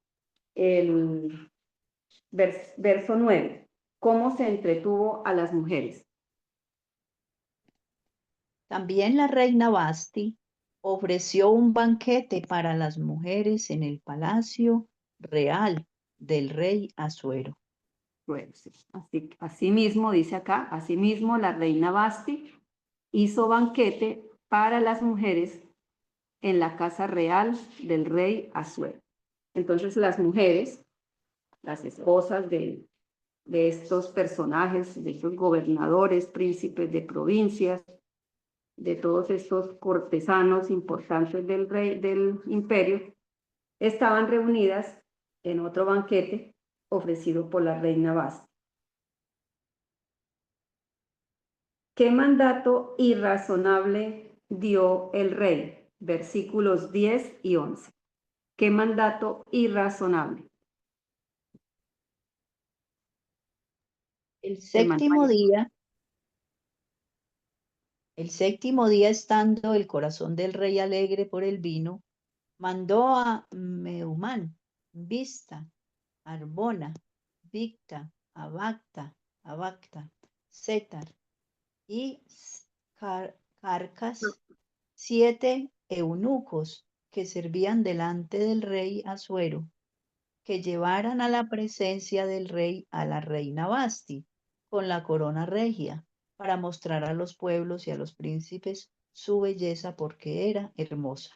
el verso 9. ¿Cómo se entretuvo a las mujeres? También la reina Basti ofreció un banquete para las mujeres en el palacio real del rey Asuero. Bueno, sí, así mismo dice acá, asimismo la reina Basti hizo banquete para las mujeres en la casa real del rey Asuero. Entonces las mujeres, las esposas de estos personajes, de estos gobernadores, príncipes de provincias, de todos estos cortesanos importantes del imperio, estaban reunidas en otro banquete ofrecido por la reina Basti. ¿Qué mandato irrazonable dio el rey? Versículos 10 y 11. ¿Qué mandato irrazonable? El Hermano séptimo María. día, el séptimo día estando el corazón del rey alegre por el vino, mandó a Meumán, Vista, Arbona, Victa, Abacta, Setar y Carcas, 7 eunucos que servían delante del rey Asuero, que llevaran a la presencia del rey a la reina Basti con la corona regia, para mostrar a los pueblos y a los príncipes su belleza porque era hermosa.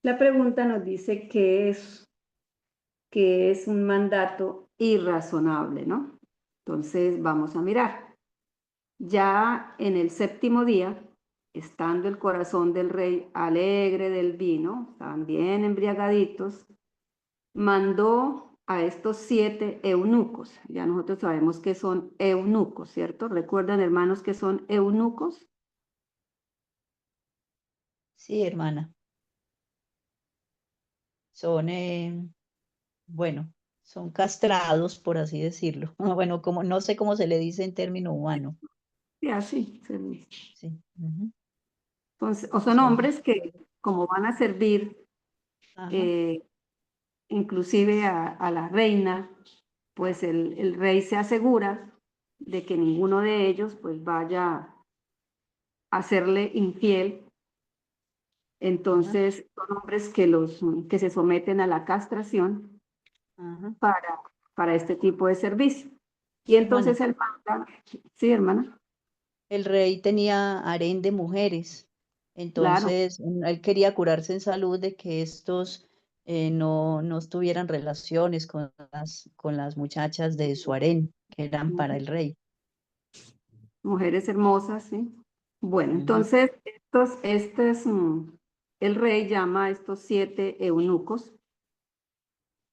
La pregunta nos dice que es un mandato irrazonable, ¿no? Entonces vamos a mirar. Ya en el séptimo día, estando el corazón del rey alegre del vino, estaban bien embriagaditos, mandó a estos 7 eunucos. Ya nosotros sabemos que son eunucos, ¿cierto? ¿Recuerdan, hermanos, que son eunucos? Sí, hermana. Son, bueno, son castrados, por así decirlo. Bueno, como no sé cómo se le dice en término humano. Sí, así se dice. Sí. Ujú. Entonces, o son Son, hombres que, como van a servir ajá. inclusive a la reina, pues el rey se asegura de que ninguno de ellos pues vaya a serle infiel. Entonces son hombres que se someten a la castración Ajá. para este tipo de servicio. Y Hermana, entonces él manda, sí, hermana, el rey tenía harén de mujeres, claro. entonces él quería curarse en salud de que estos no tuvieran relaciones con las muchachas de su harén, que eran para el rey. Mujeres hermosas, ¿sí? Bueno, Ujú. entonces el rey llama a estos 7 eunucos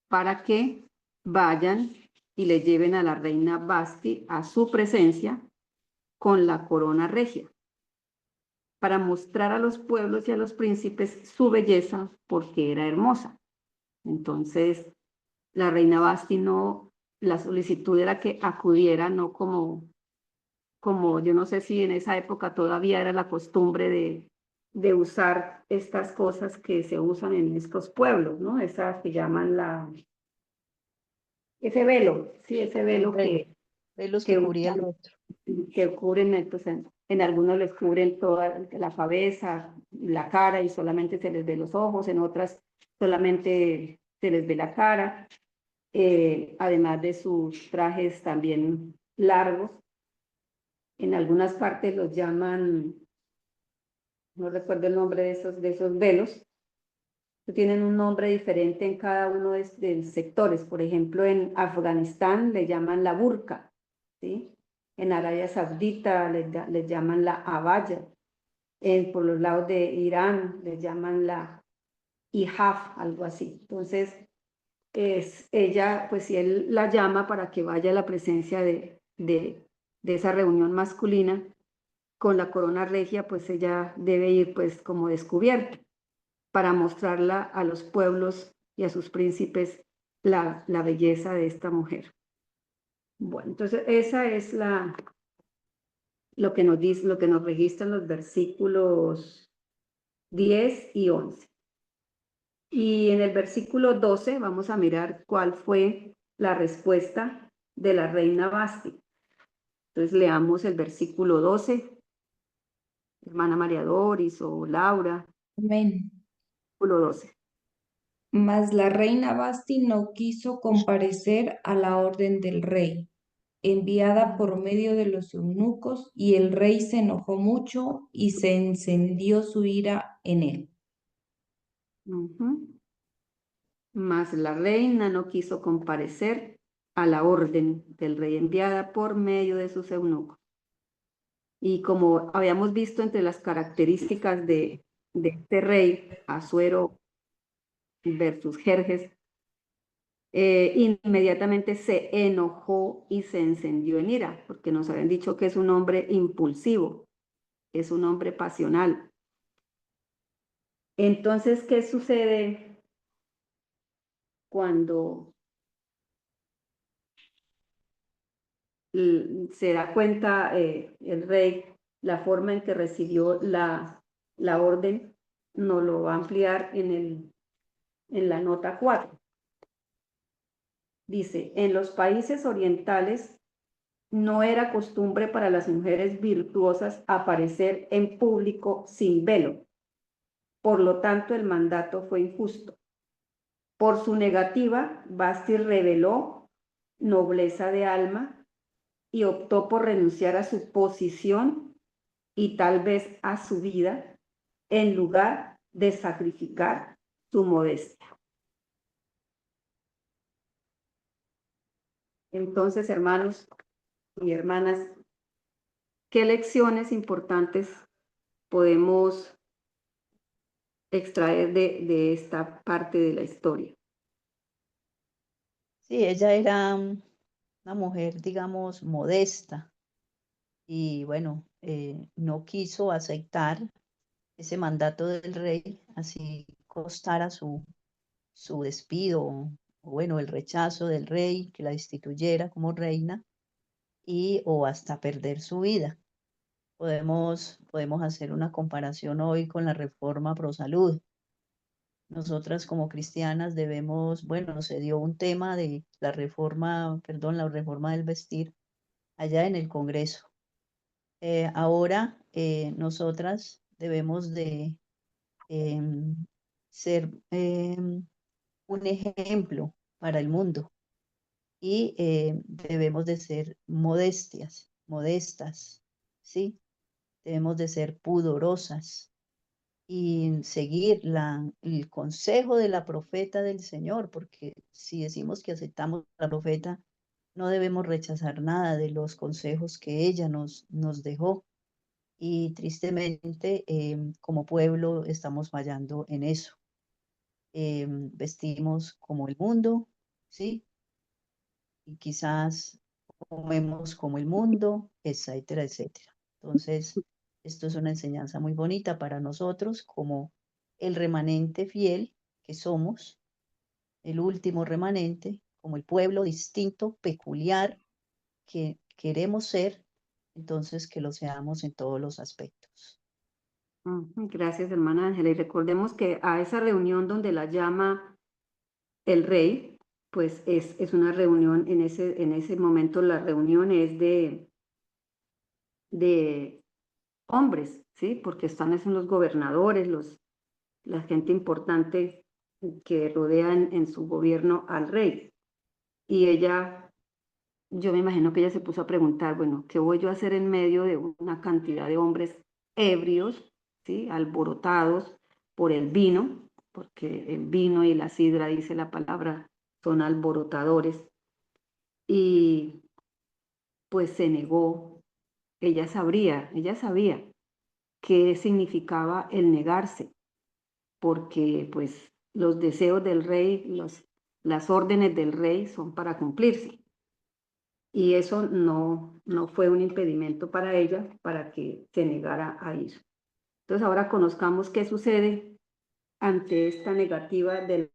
para que vayan y le lleven a la reina Basti a su presencia con la corona regia, para mostrar a los pueblos y a los príncipes su belleza porque era hermosa. Entonces, la reina Basti no, la solicitud era que acudiera, no como yo no sé si en esa época todavía era la costumbre de usar estas cosas que se usan en estos pueblos, ¿no? Esas que llaman ese velo, sí, ese El velo velo, velos que que cubría el usan, rostro. que cubren, pues en algunos les cubren toda la cabeza, la cara y solamente se les ve los ojos, en otras solamente se les ve la cara, además de sus trajes también largos. En algunas partes los llaman, no recuerdo el nombre de esos velos, que tienen un nombre diferente en cada uno de los sectores. Por ejemplo, en Afganistán le llaman la burka, ¿sí? En Arabia Saudita les llaman la abaya. Por los lados de Irán les llaman la hijab, algo así. Entonces, ella, pues si él la llama para que vaya a la presencia de esa reunión masculina con la corona regia, pues ella debe ir pues como descubierta para mostrarla a los pueblos y a sus príncipes la belleza de esta mujer. Bueno, entonces esa es lo que nos dice, lo que nos registran los versículos 10 y 11. Y en el versículo 12 vamos a mirar cuál fue la respuesta de la reina Basti. Entonces leamos el versículo 12, hermana María Doris o Laura, Amén. versículo 12. Mas la reina Basti no quiso comparecer a la orden del rey, enviada por medio de los eunucos, y el rey se enojó mucho y se encendió su ira en él. Mas la reina no quiso comparecer a la orden del rey enviada por medio de sus eunucos. Y como habíamos visto entre las características de este rey, Asuero versus Jerjes, inmediatamente se enojó y se encendió en ira, porque nos habían dicho que es un hombre impulsivo, es un hombre pasional. Entonces, ¿qué sucede cuando se da cuenta el rey la forma en que recibió la orden? Nos lo va a ampliar en la nota 4. Dice, en los países orientales no era costumbre para las mujeres virtuosas aparecer en público sin velo. Por lo tanto, el mandato fue injusto. Por su negativa, Basti reveló nobleza de alma y optó por renunciar a su posición y tal vez a su vida en lugar de sacrificar su modestia. Entonces, hermanos y hermanas, ¿qué lecciones importantes podemos extraer de esta parte de la historia? Sí, ella era una mujer, digamos, modesta y bueno, no quiso aceptar ese mandato del rey, así costara su despido, o bueno, el rechazo del rey, que la destituyera como reina, o hasta perder su vida. Podemos hacer una comparación hoy con la reforma pro salud. Nosotras como cristianas debemos, bueno, se dio un tema de la reforma, perdón, la reforma del vestir allá en el Congreso. Ahora nosotras debemos de ser un ejemplo para el mundo y debemos de ser modestas, ¿sí? Debemos de ser pudorosas y seguir el consejo de la profeta del Señor, porque si decimos que aceptamos a la profeta, no debemos rechazar nada de los consejos que ella nos dejó. Y tristemente, como pueblo, estamos fallando en eso. Vestimos como el mundo, ¿sí? Y quizás comemos como el mundo, etcétera, etcétera. Entonces, esto es una enseñanza muy bonita para nosotros como el remanente fiel que somos, el último remanente, como el pueblo distinto, peculiar que queremos ser, entonces que lo seamos en todos los aspectos. Gracias, hermana Ángela. Y recordemos que a esa reunión donde la llama el rey, pues es una reunión, en ese momento la reunión es de hombres, ¿sí? Porque están esos los gobernadores, la gente importante que rodean en su gobierno al rey. Y ella, yo me imagino que ella se puso a preguntar, bueno, ¿qué voy yo a hacer en medio de una cantidad de hombres ebrios, ¿sí? Alborotados por el vino, porque el vino y la sidra, dice la palabra, son alborotadores. Y pues se negó. Ella sabía qué significaba el negarse, porque pues los deseos del rey, las órdenes del rey son para cumplirse. Y eso no fue un impedimento para ella para que se negara a ir. Entonces ahora conozcamos qué sucede ante esta negativa del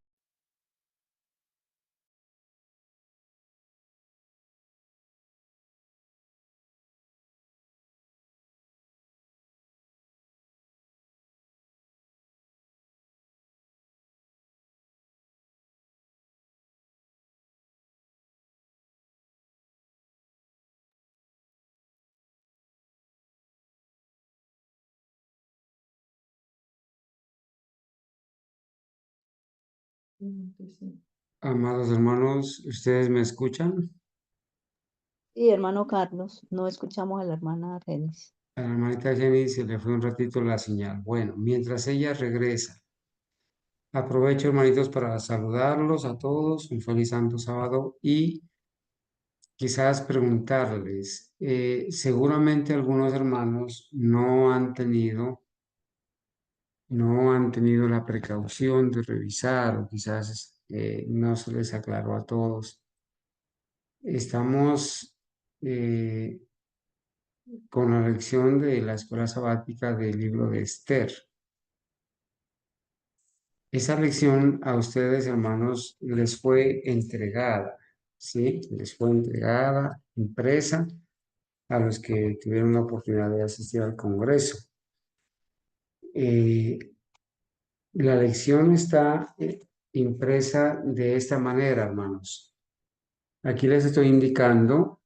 Amados hermanos, ¿ustedes me escuchan? Sí, hermano Carlos, no escuchamos a la hermana Renis. A la hermanita Jenny se le fue un ratito la señal. Bueno, mientras ella regresa, aprovecho, hermanitos, para saludarlos a todos, un feliz santo sábado y quizás preguntarles, seguramente algunos hermanos no han tenido la precaución de revisar o quizás no se les aclaró a todos. Estamos con la lección de la escuela sabática del libro de Esther. Esa lección a ustedes, hermanos, les fue entregada, ¿sí? Les fue entregada, impresa, a los que tuvieron la oportunidad de asistir al Congreso. La lección está impresa de esta manera, hermanos. Aquí les estoy indicando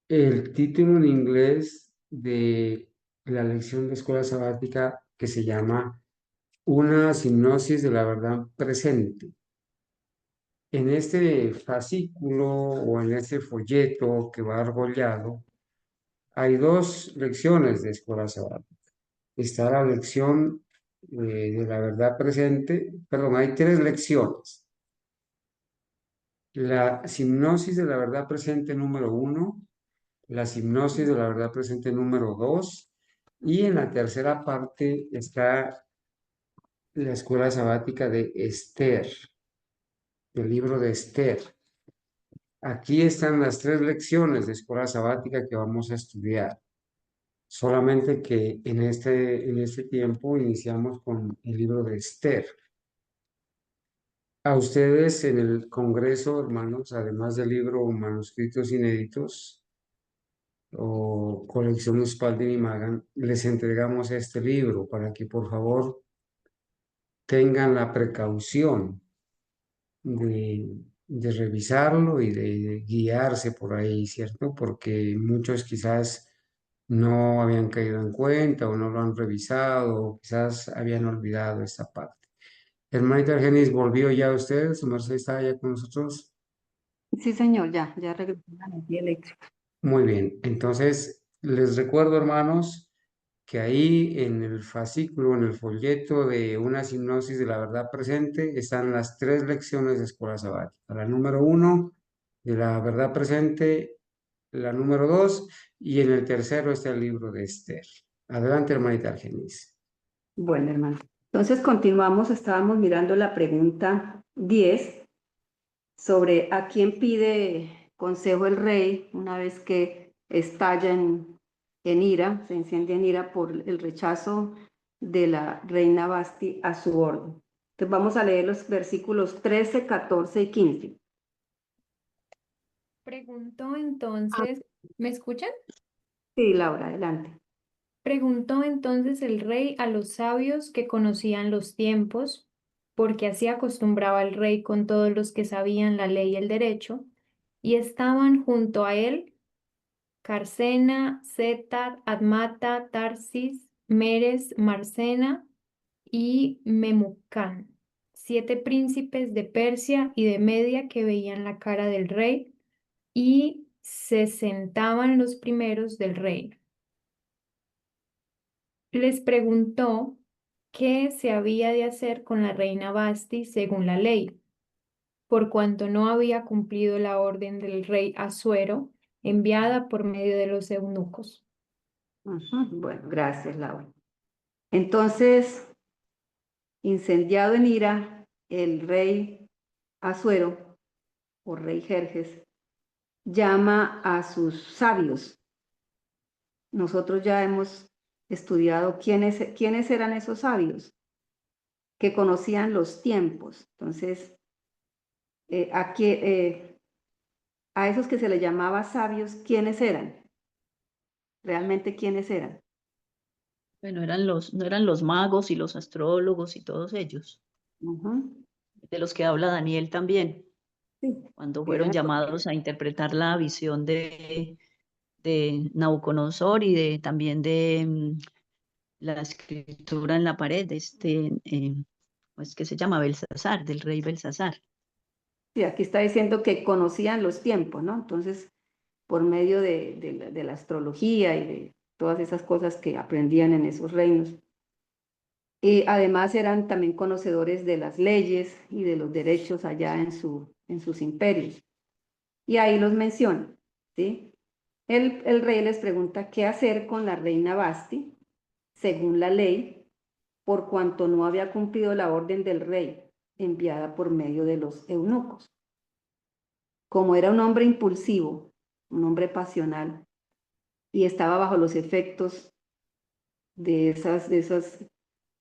el título en inglés de la lección de escuela sabática que se llama Una sinopsis de la verdad presente. En este fascículo o en este folleto que va argollado, hay dos lecciones de escuela sabática. Está la lección de la verdad presente, perdón, hay tres lecciones. La sinopsis de la verdad presente número 1, la sinopsis de la verdad presente número 2, y en la tercera parte está la escuela sabática de Esther, el libro de Esther. Aquí están las tres lecciones de escuela sabática que vamos a estudiar. Solamente que en este tiempo iniciamos con el libro de Esther. A ustedes en el Congreso, hermanos, además del libro Manuscritos Inéditos o Colección Spalding y Magan, les entregamos este libro para que por favor tengan la precaución de de revisarlo y de guiarse por ahí, ¿cierto? Porque muchos quizás no habían caído en cuenta o no lo han revisado o quizás habían olvidado esta parte. Hermanita Argenis, ¿volvió ya usted? ¿Su merced está ya con nosotros? Sí, señor, ya regresó la energía eléctrica. Muy bien, entonces les recuerdo, hermanos, que ahí en el fascículo, en el folleto de una hipnosis de la verdad presente, están las 3 lecciones de escuela sabática. La número 1 de la verdad presente, la número 2 y en el tercero está el libro de Esther. Adelante, hermanita Argenis. Bueno, hermano. Entonces continuamos, estábamos mirando la pregunta 10 sobre a quién pide consejo el rey una vez que estalla en ira, se enciende en ira por el rechazo de la reina Basti a su orden. Entonces vamos a leer los versículos 13, 14 y 15. Preguntó entonces, ¿me escuchan? Sí, Laura, adelante. Preguntó entonces el rey a los sabios que conocían los tiempos, porque así acostumbraba el rey con todos los que sabían la ley y el derecho, y estaban junto a él Carcena, Setar, Admata, Tarsis, Meres, Marcena y Memucán, 7 príncipes de Persia y de Media que veían la cara del rey, y se sentaban los primeros del reino. Les preguntó qué se había de hacer con la reina Basti según la ley, por cuanto no había cumplido la orden del rey Asuero enviada por medio de los eunucos. Bueno, gracias, Laura. Entonces, incendiado en ira, el rey Asuero, o rey Jerjes, llama a sus sabios. Nosotros ya hemos estudiado quiénes eran esos sabios que conocían los tiempos. Entonces, a esos que se les llamaba sabios, ¿quiénes eran? ¿Realmente quiénes eran? Bueno, no eran los magos y los astrólogos y todos ellos, Ujú. de los que habla Daniel también, Sí, cuando eran fueron llamados a interpretar la visión de Nabucodonosor y también de la escritura en la pared, pues que se llama Belsasar, del rey Belsasar. sí, aquí está diciendo que conocían los tiempos, ¿no? Entonces, por medio de la astrología y de todas esas cosas que aprendían en esos reinos. Y además eran también conocedores de las leyes y de los derechos allá en sus imperios. Y ahí los menciona, ¿sí? El rey les pregunta qué hacer con la reina Basti, según la ley, por cuanto no había cumplido la orden del rey enviada por medio de los eunucos. Como era un hombre impulsivo, un hombre pasional, y estaba bajo los efectos de esas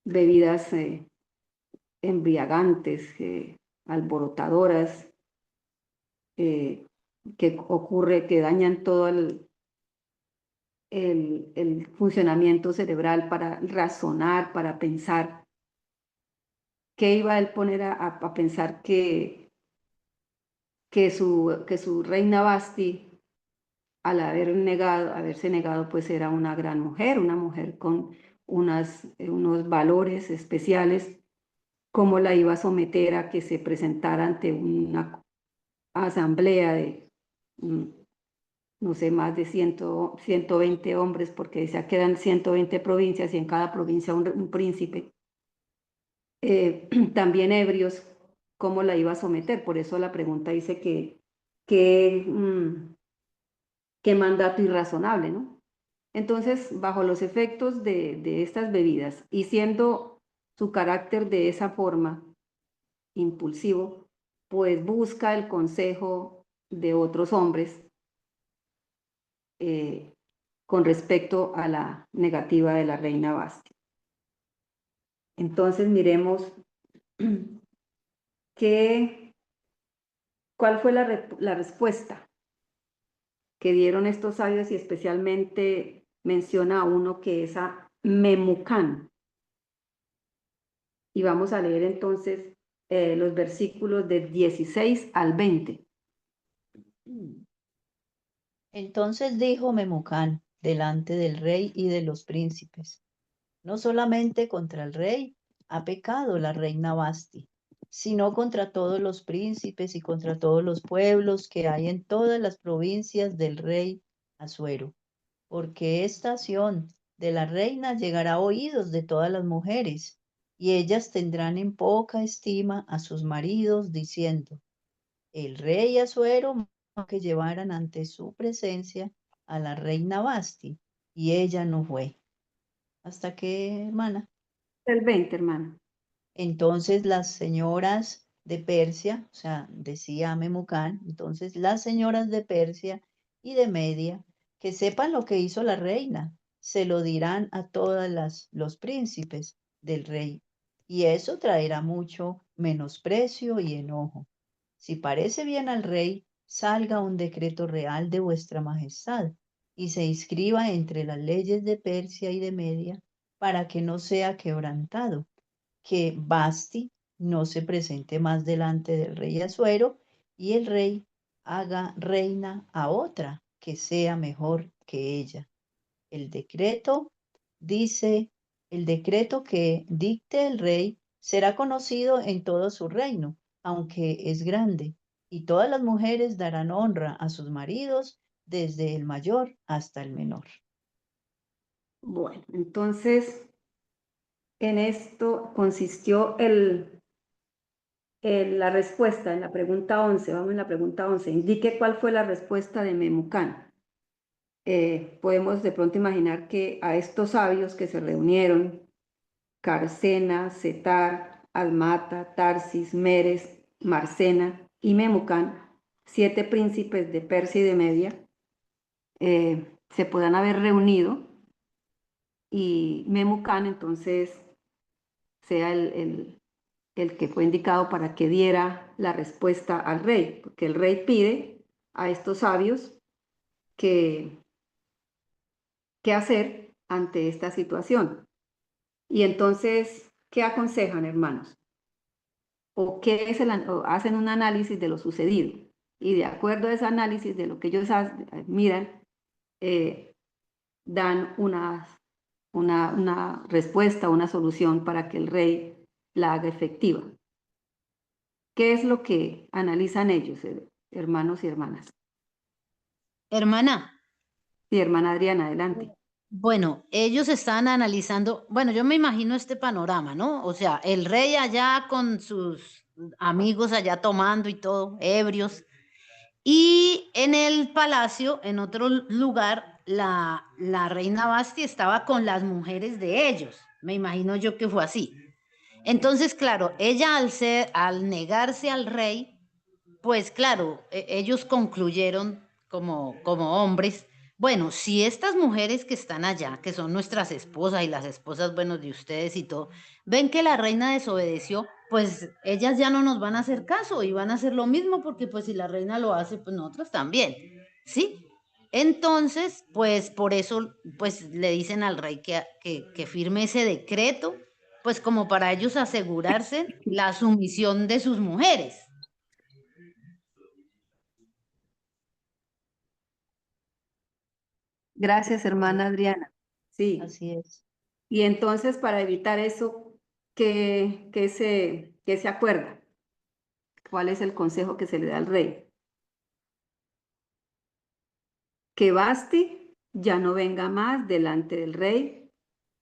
bebidas embriagantes, alborotadoras, que dañan todo el funcionamiento cerebral para razonar, para pensar. ¿Qué iba a él poner a pensar que su reina Basti, al haberse negado, pues era una gran mujer, una mujer con unos valores especiales? ¿Cómo la iba a someter a que se presentara ante una asamblea de, no sé, más de 120 hombres, porque decía que eran 120 provincias y en cada provincia un príncipe, también ebrios? ¿Cómo la iba a someter? Por eso la pregunta dice qué mandato irrazonable, ¿no? Entonces, bajo los efectos de estas bebidas y siendo su carácter de esa forma impulsivo, pues busca el consejo de otros hombres con respecto a la negativa de la reina Basti. Entonces miremos cuál fue la respuesta que dieron estos sabios, y especialmente menciona a uno que es a Memucán. Y vamos a leer entonces los versículos de 16 al 20. Entonces dijo Memucán delante del rey y de los príncipes: no solamente contra el rey ha pecado la reina Vasti, sino contra todos los príncipes y contra todos los pueblos que hay en todas las provincias del rey Asuero, porque esta acción de la reina llegará a oídos de todas las mujeres, y ellas tendrán en poca estima a sus maridos, diciendo: el rey Asuero mandó que llevaran ante su presencia a la reina Vasti, y ella no fue. ¿Hasta qué, hermana? El 20, hermano. Entonces las señoras de Persia, o sea, decía Memucán, entonces las señoras de Persia y de Media, que sepan lo que hizo la reina, se lo dirán a todos los príncipes del rey, y eso traerá mucho menosprecio y enojo. Si parece bien al rey, salga un decreto real de vuestra majestad y se inscriba entre las leyes de Persia y de Media para que no sea quebrantado, que Basti no se presente más delante del rey Asuero y el rey haga reina a otra que sea mejor que ella. El decreto dice, el decreto que dicte el rey será conocido en todo su reino, aunque es grande, y todas las mujeres darán honra a sus maridos, desde el mayor hasta el menor. Bueno, entonces en esto consistió la respuesta en la pregunta 11. Vamos en la pregunta 11. Indique cuál fue la respuesta de Memucán. Podemos de pronto imaginar que a estos sabios que se reunieron, Carcena, Setar, Almata, Tarsis, Meres, Marcena y Memucán, 7 príncipes de Persia y de Media, se puedan haber reunido y Memucán entonces sea el que fue indicado para que diera la respuesta al rey, porque el rey pide a estos sabios qué hacer ante esta situación. Y entonces, ¿qué aconsejan, hermanos? O hacen un análisis de lo sucedido. Y de acuerdo a ese análisis de lo que ellos miran, dan una respuesta, una solución para que el rey la haga efectiva. ¿Qué es lo que analizan ellos, hermanos y hermanas? Hermana, Sí, hermana Adriana, adelante. bueno, ellos están analizando, bueno, yo me imagino este panorama, ¿no? O sea, el rey allá con sus amigos allá tomando y todo, ebrios, y en el palacio, en otro lugar, la reina Basti estaba con las mujeres de ellos. Me imagino yo que fue así. Entonces, claro, ella al negarse al rey, pues claro, ellos concluyeron como hombres, bueno, si estas mujeres que están allá, que son nuestras esposas y las esposas, bueno, de ustedes y todo, ven que la reina desobedeció, pues ellas ya no nos van a hacer caso y van a hacer lo mismo porque pues si la reina lo hace, pues nosotros también, ¿sí? Entonces, pues por eso, pues le dicen al rey que firme ese decreto, pues como para ellos asegurarse la sumisión de sus mujeres. Gracias, hermana Adriana. Sí. Así es. Y entonces, para evitar eso, ¿qué se acuerda? ¿Cuál es el consejo que se le da al rey? Que Basti ya no venga más delante del rey,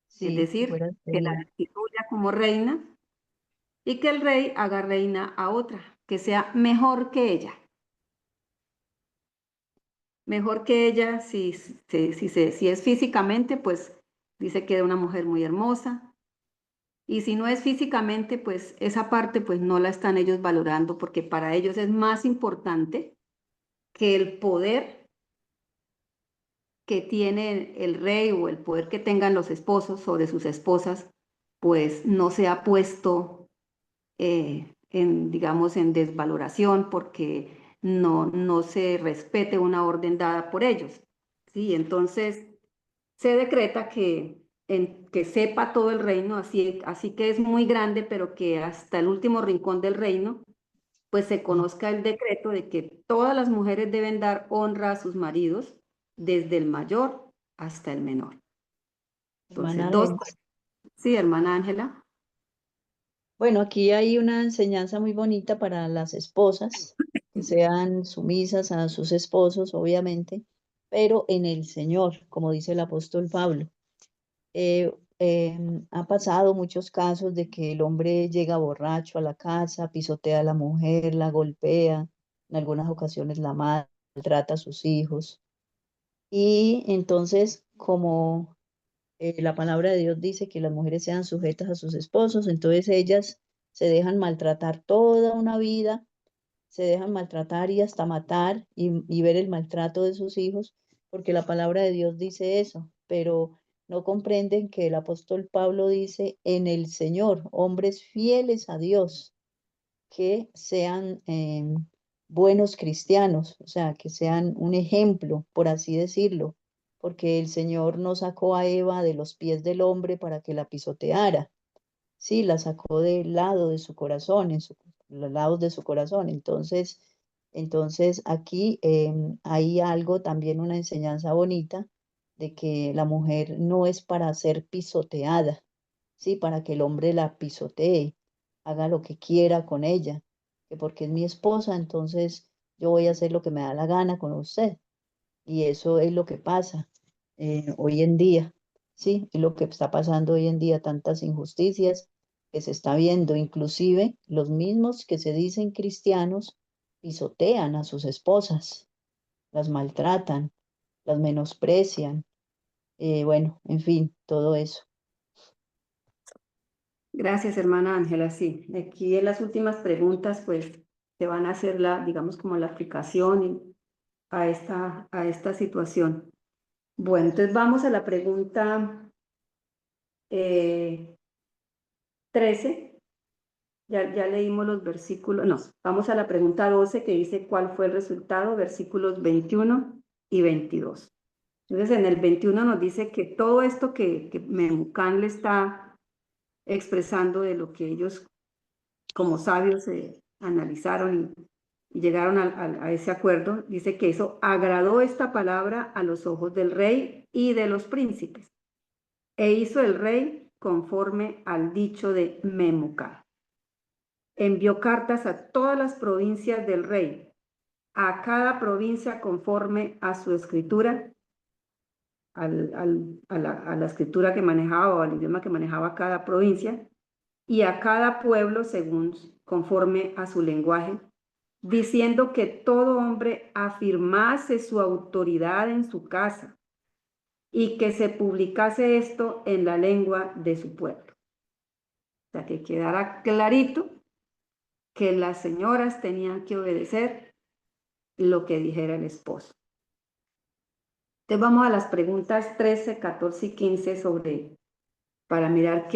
es Sí, decir, fuera que la seria. destituya como reina y que el rey haga reina a otra, que sea mejor que ella. Mejor que ella, si es físicamente, pues dice que era una mujer muy hermosa. Y si no es físicamente, pues esa parte pues no la están ellos valorando porque para ellos es más importante que el poder que tiene el rey o el poder que tengan los esposos sobre sus esposas, pues no sea puesto digamos, en desvaloración porque no se respete una orden dada por ellos. ¿Sí? Entonces se decreta que que sepa todo el reino, así que es muy grande, pero que hasta el último rincón del reino, pues se conozca el decreto de que todas las mujeres deben dar honra a sus maridos, desde el mayor hasta el menor. Entonces, Hermana dos Lena. cosas. Sí, hermana Ángela. Bueno, aquí hay una enseñanza muy bonita para las esposas, que sean sumisas a sus esposos, obviamente, pero en el Señor, como dice el apóstol Pablo. Ha pasado muchos casos de que el hombre llega borracho a la casa, pisotea a la mujer, la golpea, en algunas ocasiones la maltrata a sus hijos. Y entonces, como la palabra de Dios dice que las mujeres sean sujetas a sus esposos, entonces ellas se dejan maltratar toda una vida, se dejan maltratar y hasta matar y ver el maltrato de sus hijos, porque la palabra de Dios dice eso, pero no comprenden que el apóstol Pablo dice en el Señor, hombres fieles a Dios, que sean buenos cristianos, o sea, que sean un ejemplo, por así decirlo, porque el Señor no sacó a Eva de los pies del hombre para que la pisoteara, sí, la sacó del lado de su corazón, los lados de su corazón. Entonces aquí hay algo, también una enseñanza bonita de que la mujer no es para ser pisoteada, sí, para que el hombre la pisotee, haga lo que quiera con ella, que porque es mi esposa, entonces yo voy a hacer lo que me da la gana con usted. Y eso es lo que pasa hoy en día, sí, es lo que está pasando hoy en día, tantas injusticias que se está viendo, inclusive los mismos que se dicen cristianos pisotean a sus esposas, las maltratan, las menosprecian, bueno, en fin, todo eso. Gracias, hermana Ángela. Sí, aquí en las últimas preguntas, pues, se van a hacer digamos, como la aplicación a esta situación. Bueno, entonces vamos a la pregunta 13. Ya leímos los versículos, no, vamos a la pregunta 12 que dice cuál fue el resultado, versículos 21 y 22. Entonces, en el 21 nos dice que todo esto que Memucán le está expresando de lo que ellos como sabios analizaron y llegaron a ese acuerdo, dice que eso agradó esta palabra a los ojos del rey y de los príncipes, e hizo el rey conforme al dicho de Memucán. Envió cartas a todas las provincias del rey, a cada provincia conforme a su escritura, a la escritura que manejaba o al idioma que manejaba cada provincia, y a cada pueblo conforme a su lenguaje, diciendo que todo hombre afirmase su autoridad en su casa y que se publicase esto en la lengua de su pueblo. O sea, que quedara clarito que las señoras tenían que obedecer lo que dijera el esposo. Entonces vamos a las preguntas 13, 14 y 15 para mirar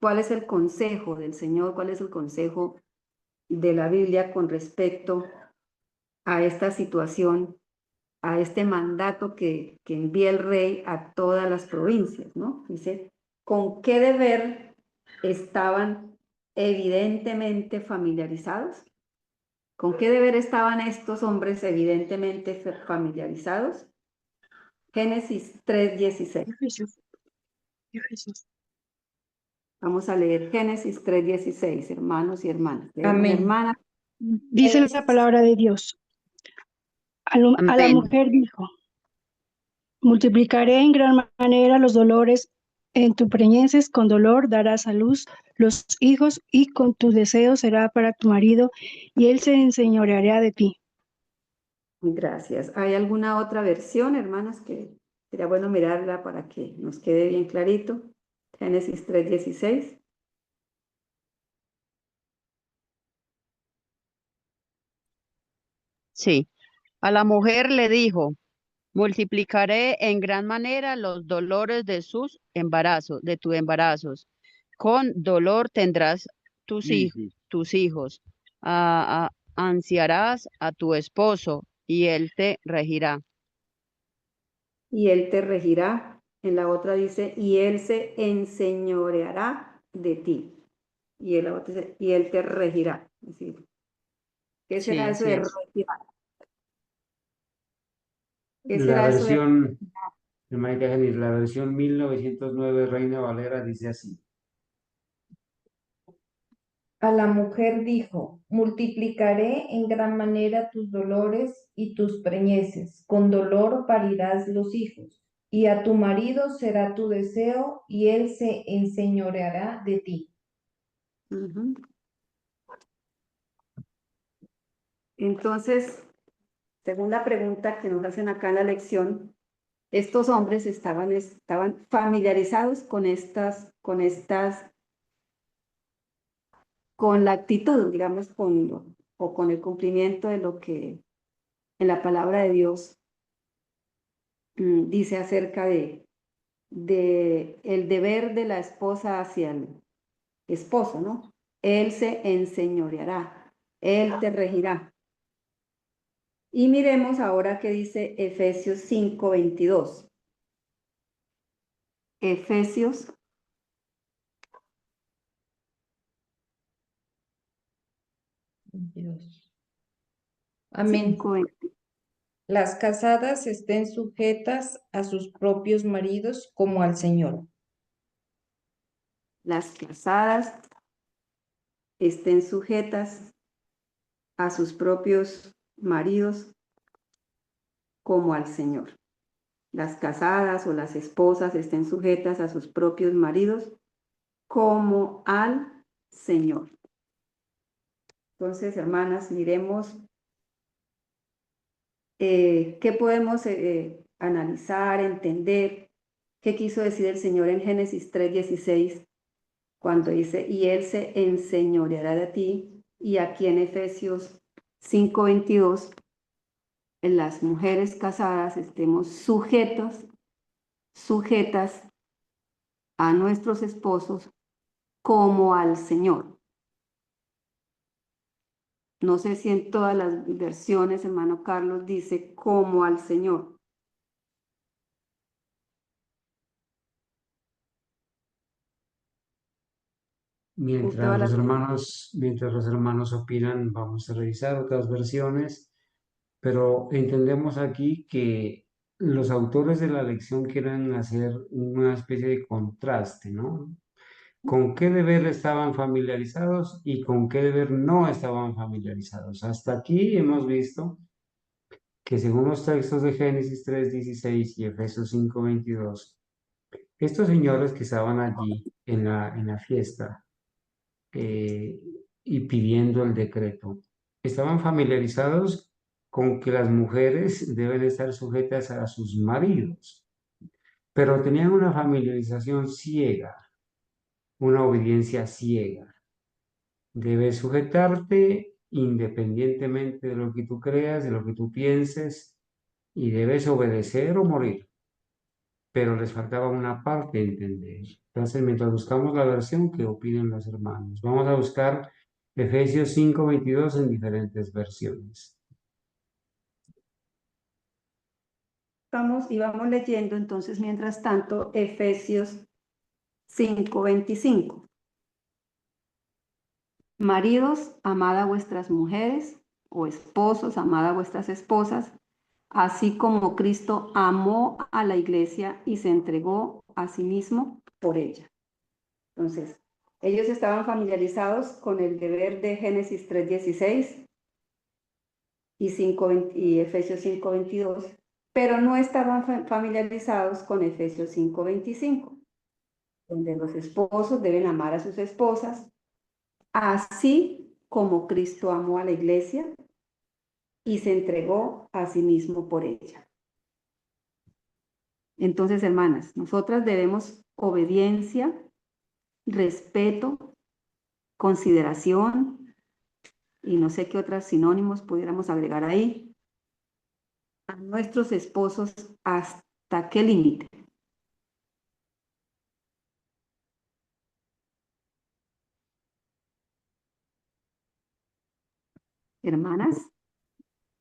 cuál es el consejo del Señor, cuál es el consejo de la Biblia con respecto a esta situación, a este mandato que envía el rey a todas las provincias, ¿no? Dice, ¿con qué deber estaban evidentemente familiarizados? ¿Con qué deber estaban estos hombres evidentemente familiarizados? Génesis 3:16. Vamos a leer Génesis 3:16, hermanos y hermanas. Amén. Hermana. Dice la palabra de Dios. A la mujer dijo, multiplicaré en gran manera los dolores en tu preñeces, con dolor darás a luz los hijos y con tu deseo será para tu marido y él se enseñoreará de ti. Gracias. ¿Hay alguna otra versión, hermanas, que sería bueno mirarla para que nos quede bien clarito? Génesis 3:16. Sí. A la mujer le dijo, multiplicaré en gran manera los dolores de tus embarazos. Con dolor tendrás tus hijos. Ansiarás a tu esposo y él te regirá. Y él te regirá. En la otra dice, y él se enseñoreará de ti. Y en la otra dice, y él te regirá. Es decir, ¿qué Sí, será eso así de es. regirar? ¿Qué La será eso de versión, hermanita Genis, la versión 1909 Reina Valera dice así. A la mujer dijo, multiplicaré en gran manera tus dolores y tus preñeces, con dolor parirás los hijos, y a tu marido será tu deseo, y él se enseñoreará de ti. Ujú. Entonces, según la pregunta que nos hacen acá en la lección, estos hombres estaban familiarizados con la actitud, digamos, o con el cumplimiento de lo que en la palabra de Dios dice acerca de el deber de la esposa hacia el esposo, ¿no? Él se enseñoreará, él te regirá. Y miremos ahora qué dice Efesios 5:22. Efesios Dios. Amén. 5:22. Las casadas estén sujetas a sus propios maridos como al Señor. Las casadas estén sujetas a sus propios maridos como al Señor. Las casadas o las esposas estén sujetas a sus propios maridos como al Señor. Entonces, hermanas, miremos qué podemos analizar, entender, qué quiso decir el Señor en Génesis 3:16, cuando dice, y Él se enseñoreará de ti, y aquí en Efesios 5:22, en las mujeres casadas estemos sujetas a nuestros esposos como al Señor. No sé si en todas las versiones, hermano Carlos, dice como al Señor. En todas las... Mientras los hermanos opinan, vamos a revisar otras versiones, pero entendemos aquí que los autores de la lección quieren hacer una especie de contraste, ¿no? ¿Con qué deber estaban familiarizados y con qué deber no estaban familiarizados? Hasta aquí hemos visto que según los textos de Génesis 3:16 y Efesios 5:22, estos señores que estaban allí en la fiesta, eh, y pidiendo el decreto, estaban familiarizados con que las mujeres deben estar sujetas a sus maridos, pero tenían una familiarización ciega, una obediencia ciega. Debes sujetarte independientemente de lo que tú creas, de lo que tú pienses, y debes obedecer o morir. Pero les faltaba una parte a entender. Entonces, mientras buscamos la versión, ¿qué opinan los hermanos? Vamos a buscar Efesios 5:22 en diferentes versiones. Vamos leyendo entonces, mientras tanto, Efesios 5:25. Maridos, amad a vuestras mujeres, o esposos, amad a vuestras esposas, así como Cristo amó a la iglesia y se entregó a sí mismo por ella. Entonces, ellos estaban familiarizados con el deber de Génesis 3:16 y Efesios 5:22, pero no estaban familiarizados con Efesios 5:25, donde los esposos deben amar a sus esposas, así como Cristo amó a la iglesia y se entregó a sí mismo por ella. Entonces, hermanas, nosotras debemos obediencia, respeto, consideración, y no sé qué otros sinónimos pudiéramos agregar ahí, a nuestros esposos. ¿Hasta qué límite? Hermanas.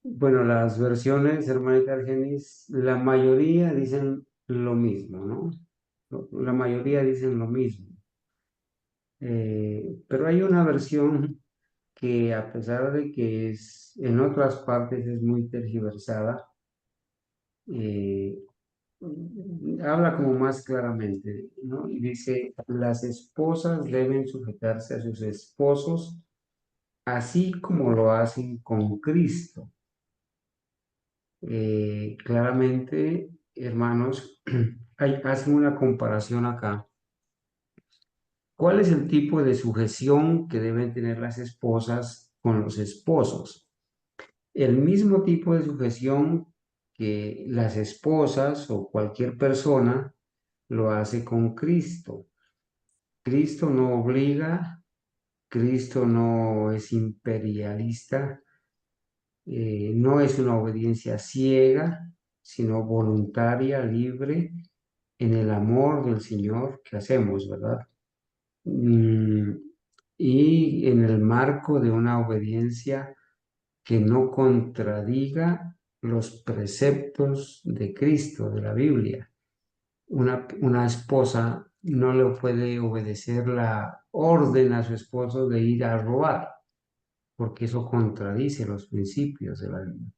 Bueno, las versiones, hermanita Argenis, la mayoría dicen lo mismo, ¿no? La mayoría dicen lo mismo. Pero hay una versión que a pesar de que en otras partes es muy tergiversada, eh, habla como más claramente, ¿no? Y dice, las esposas deben sujetarse a sus esposos, así como lo hacen con Cristo. Claramente, hermanos, hacen una comparación acá. ¿Cuál es el tipo de sujeción que deben tener las esposas con los esposos? El mismo tipo de sujeción que las esposas o cualquier persona lo hace con Cristo. Cristo no obliga, Cristo no es imperialista, no es una obediencia ciega, sino voluntaria, libre, en el amor del Señor que hacemos, ¿verdad? Y en el marco de una obediencia que no contradiga los preceptos de Cristo, de la Biblia. Una esposa no le puede obedecer la orden a su esposo de ir a robar, porque eso contradice los principios de la Biblia.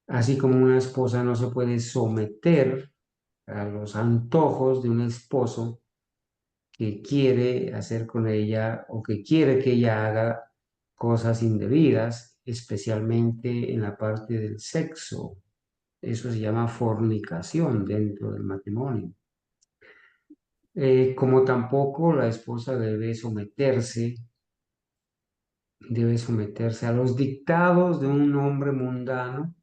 Así como una esposa no se puede someter a los antojos de un esposo que quiere hacer con ella o que quiere que ella haga cosas indebidas, especialmente en la parte del sexo. Eso se llama fornicación dentro del matrimonio. Como tampoco la esposa debe someterse a los dictados de un hombre mundano,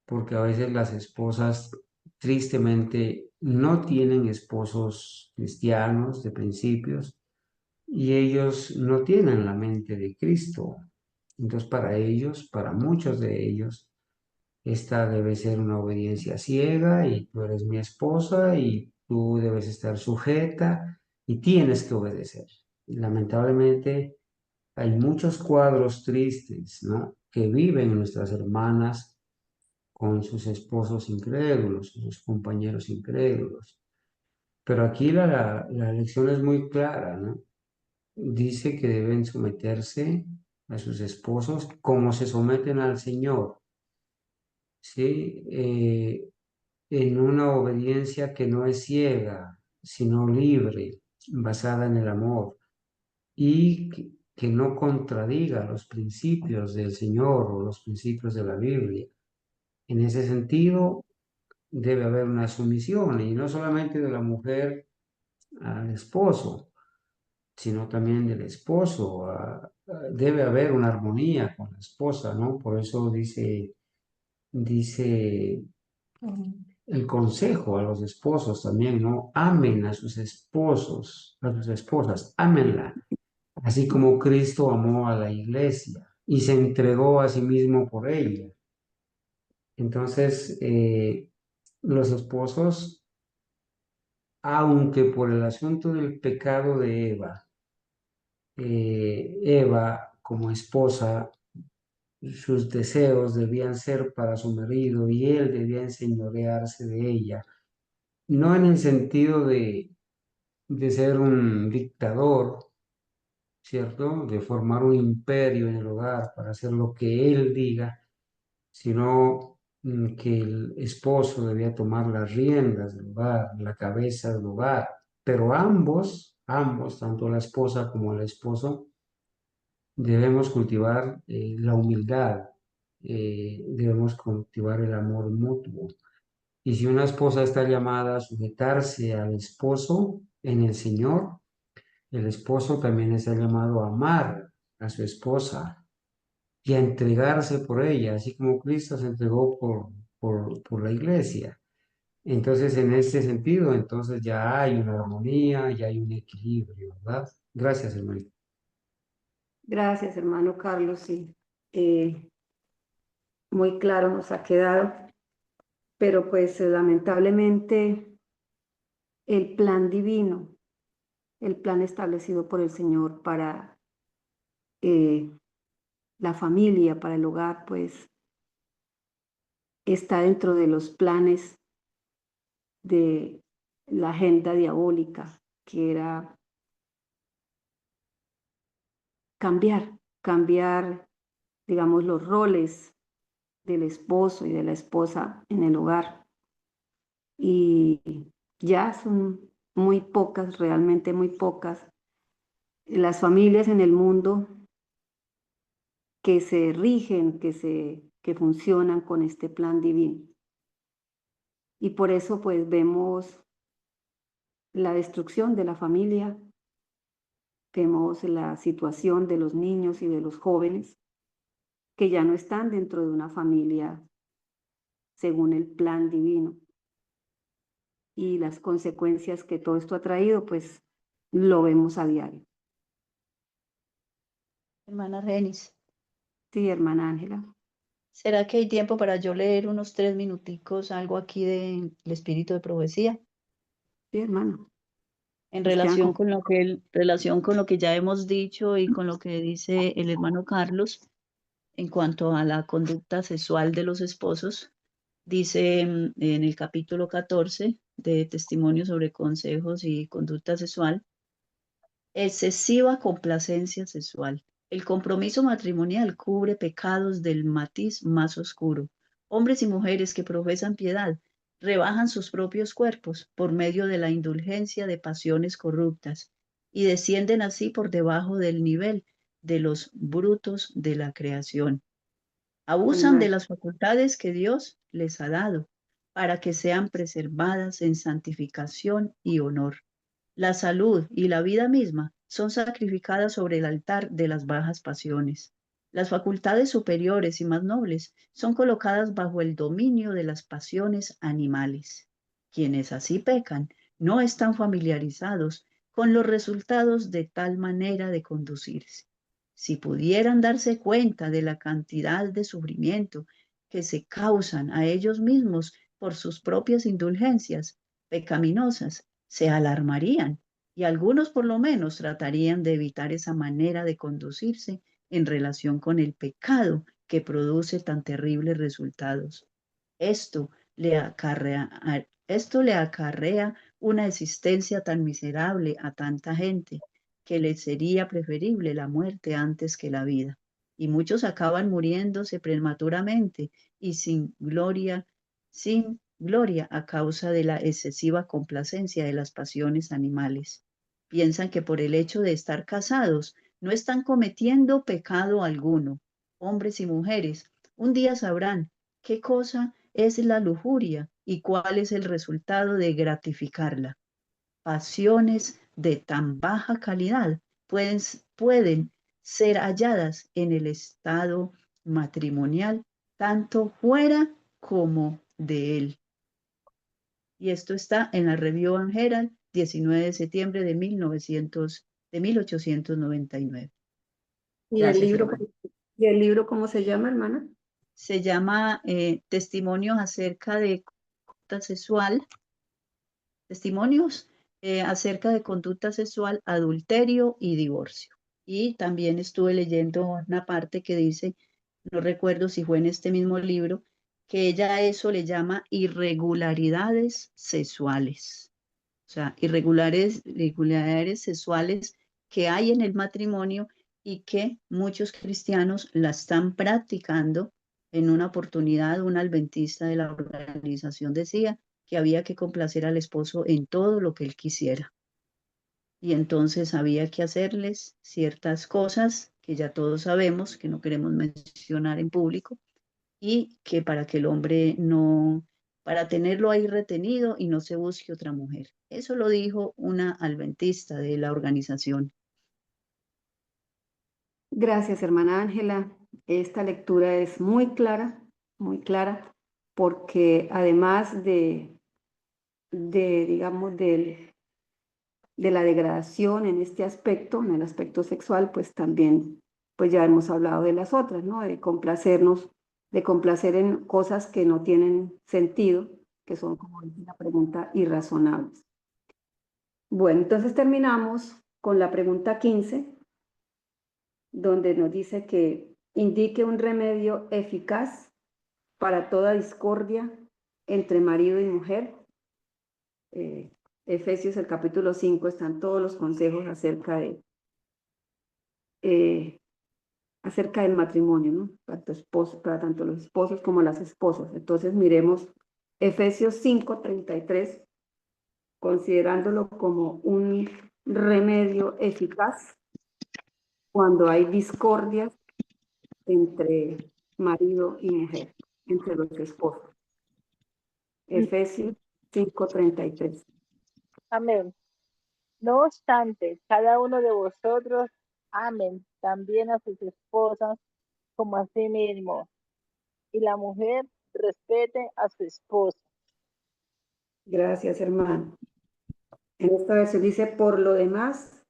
porque a veces las esposas tristemente no tienen esposos cristianos de principios y ellos no tienen la mente de Cristo. Entonces para ellos, para muchos de ellos, esta debe ser una obediencia ciega y tú eres mi esposa y tú debes estar sujeta y tienes que obedecer. Y lamentablemente hay muchos cuadros tristes, ¿no? Que viven nuestras hermanas con sus esposos incrédulos, sus compañeros incrédulos. Pero aquí la lección es muy clara, ¿no? Dice que deben someterse a sus esposos como se someten al Señor, ¿sí? En una obediencia que no es ciega, sino libre, basada en el amor, y que no contradiga los principios del Señor o los principios de la Biblia. En ese sentido, debe haber una sumisión, y no solamente de la mujer al esposo, sino también del esposo. Debe haber una armonía con la esposa, ¿no? Por eso dice el consejo a los esposos también, ¿no? Amen a sus esposos, a sus esposas, ámenla, así como Cristo amó a la iglesia y se entregó a sí mismo por ella. Entonces, los esposos, aunque por el asunto del pecado de Eva como esposa, sus deseos debían ser para su marido y él debía enseñorearse de ella, no en el sentido de ser un dictador, ¿cierto? De formar un imperio en el hogar para hacer lo que él diga, sino que el esposo debía tomar las riendas del hogar, la cabeza del hogar, pero ambos, tanto la esposa como el esposo, debemos cultivar la humildad, debemos cultivar el amor mutuo. Y si una esposa está llamada a sujetarse al esposo en el Señor, el esposo también está llamado a amar a su esposa y a entregarse por ella, así como Cristo se entregó por la iglesia. Entonces, en ese sentido, entonces ya hay una armonía, ya hay un equilibrio, ¿verdad? Gracias, hermanito. Gracias, hermano Carlos. Sí, muy claro nos ha quedado, pero pues lamentablemente el plan divino, el plan establecido por el Señor para la familia, para el hogar, pues está dentro de los planes de la agenda diabólica, que era cambiar, digamos, los roles del esposo y de la esposa en el hogar. Y ya son muy pocas, realmente muy pocas, las familias en el mundo que se rigen, que funcionan con este plan divino. Y por eso pues vemos la destrucción de la familia, vemos la situación de los niños y de los jóvenes que ya no están dentro de una familia según el plan divino. Y las consecuencias que todo esto ha traído, pues lo vemos a diario. Hermana Renis, Sí, hermana Ángela. ¿será que hay tiempo para yo leer unos 3 minuticos algo aquí del espíritu de profecía? Sí, hermano. En Nos quedan relación con lo que ya hemos dicho y con lo que dice el hermano Carlos en cuanto a la conducta sexual de los esposos, dice en el capítulo 14 de Testimonios sobre consejos y conducta sexual, excesiva complacencia sexual. El compromiso matrimonial cubre pecados del matiz más oscuro. Hombres y mujeres que profesan piedad rebajan sus propios cuerpos por medio de la indulgencia de pasiones corruptas y descienden así por debajo del nivel de los brutos de la creación. Abusan de las facultades que Dios les ha dado para que sean preservadas en santificación y honor. La salud y la vida misma son sacrificadas sobre el altar de las bajas pasiones. Las facultades superiores y más nobles son colocadas bajo el dominio de las pasiones animales. Quienes así pecan no están familiarizados con los resultados de tal manera de conducirse. Si pudieran darse cuenta de la cantidad de sufrimiento que se causan a ellos mismos por sus propias indulgencias pecaminosas, se alarmarían y algunos por lo menos tratarían de evitar esa manera de conducirse en relación con el pecado que produce tan terribles resultados. Esto esto le acarrea una existencia tan miserable a tanta gente que le sería preferible la muerte antes que la vida. Y muchos acaban muriéndose prematuramente y sin gloria a causa de la excesiva complacencia de las pasiones animales. Piensan que por el hecho de estar casados no están cometiendo pecado alguno. Hombres y mujeres, un día sabrán qué cosa es la lujuria y cuál es el resultado de gratificarla. Pasiones de tan baja calidad pueden ser halladas en el estado matrimonial, tanto fuera como de él. Y esto está en la Review and Herald, 19 de septiembre de 1899. ¿Y Gracias, hermana. ¿Y el libro cómo se llama, hermana? Se llama Testimonios acerca de conducta sexual, testimonios acerca de conducta sexual, adulterio y divorcio. Y también estuve leyendo una parte que dice, no recuerdo si fue en este mismo libro, que ella a eso le llama irregularidades sexuales. O sea, irregularidades sexuales que hay en el matrimonio y que muchos cristianos la están practicando. En una oportunidad, un adventista de la organización decía que había que complacer al esposo en todo lo que él quisiera. Y entonces había que hacerles ciertas cosas que ya todos sabemos, que no queremos mencionar en público, y que para que el hombre no, para tenerlo ahí retenido y no se busque otra mujer. Eso lo dijo una adventista de la organización. Gracias, hermana Ángela. Esta lectura es muy clara, porque además digamos, de la degradación en este aspecto, en el aspecto sexual, pues también, pues ya hemos hablado de las otras, ¿no? De complacernos, de complacer en cosas que no tienen sentido, que son, como dice la pregunta, irrazonables. Bueno, entonces terminamos con la pregunta 15, donde nos dice que indique un remedio eficaz para toda discordia entre marido y mujer. Efesios, el capítulo 5, están todos los consejos acerca del matrimonio, ¿no? Para tanto los esposos como las esposas. Entonces miremos Efesios 5:33, considerándolo como un remedio eficaz cuando hay discordias entre marido y mujer, entre los esposos. Efesios 5:33. Amén. No obstante, cada uno de vosotros amen también a sus esposas como a sí mismo, y la mujer respete a su esposo. Gracias, hermano. En esta versión dice, por lo demás,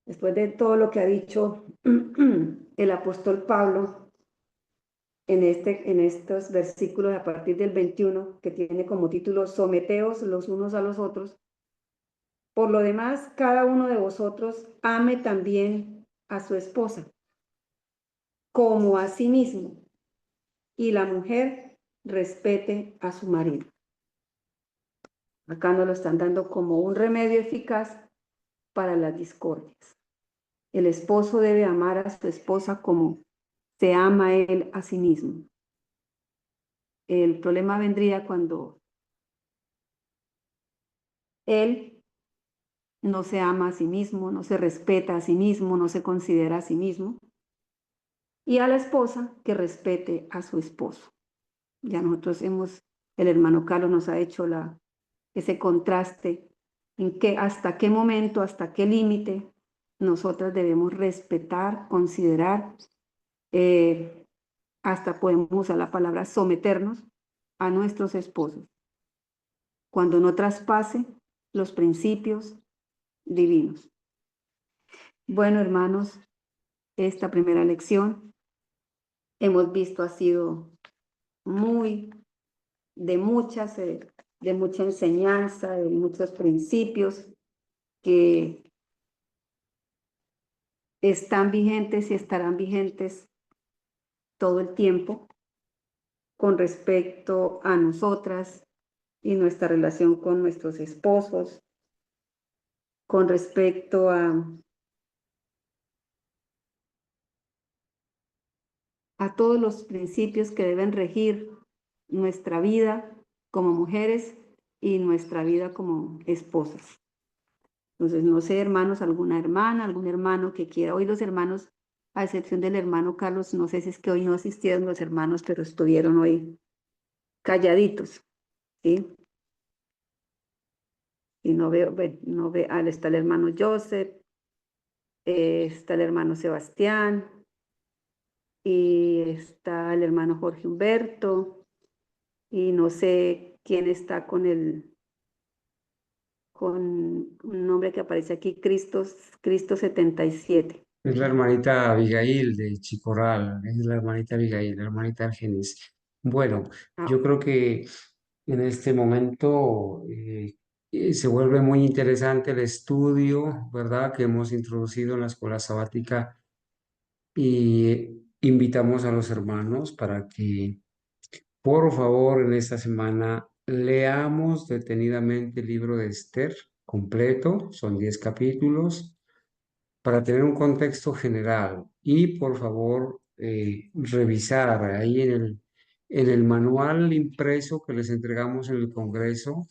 después de todo lo que ha dicho el apóstol Pablo en estos versículos a partir del 21, que tiene como título, someteos los unos a los otros. Por lo demás, cada uno de vosotros ame también a su esposa, como a sí mismo, y la mujer respete a su marido. Acá nos lo están dando como un remedio eficaz para las discordias. El esposo debe amar a su esposa como se ama él a sí mismo. El problema vendría cuando él no se ama a sí mismo, no se respeta a sí mismo, no se considera a sí mismo, y a la esposa que respete a su esposo. Ya nosotros el hermano Carlos nos ha hecho ese contraste en que hasta qué momento, hasta qué límite nosotras debemos respetar, considerar, hasta podemos usar la palabra someternos a nuestros esposos, cuando no traspase los principios divinos. Bueno, hermanos, esta primera lección hemos visto ha sido de mucha enseñanza, de muchos principios que están vigentes y estarán vigentes todo el tiempo con respecto a nosotras y nuestra relación con nuestros esposos, con respecto a todos los principios que deben regir nuestra vida como mujeres y nuestra vida como esposas. Entonces, no sé, hermanos, alguna hermana, algún hermano que quiera. Hoy los hermanos, a excepción del hermano Carlos, no sé si es que hoy no asistieron los hermanos, pero estuvieron hoy calladitos, ¿sí? Y no veo, está el hermano Joseph, está el hermano Sebastián, y está el hermano Jorge Humberto, y no sé quién está con un nombre que aparece aquí, Cristo 77. Es la hermanita Abigail de Chicorral, es la hermanita Abigail, la hermanita Argenis. Bueno, yo creo que en este momento se vuelve muy interesante el estudio, ¿verdad?, que hemos introducido en la escuela sabática, y invitamos a los hermanos para que, por favor, en esta semana leamos detenidamente el libro de Esther completo, son 10 capítulos, para tener un contexto general, y por favor revisar ahí en el manual impreso que les entregamos en el Congreso.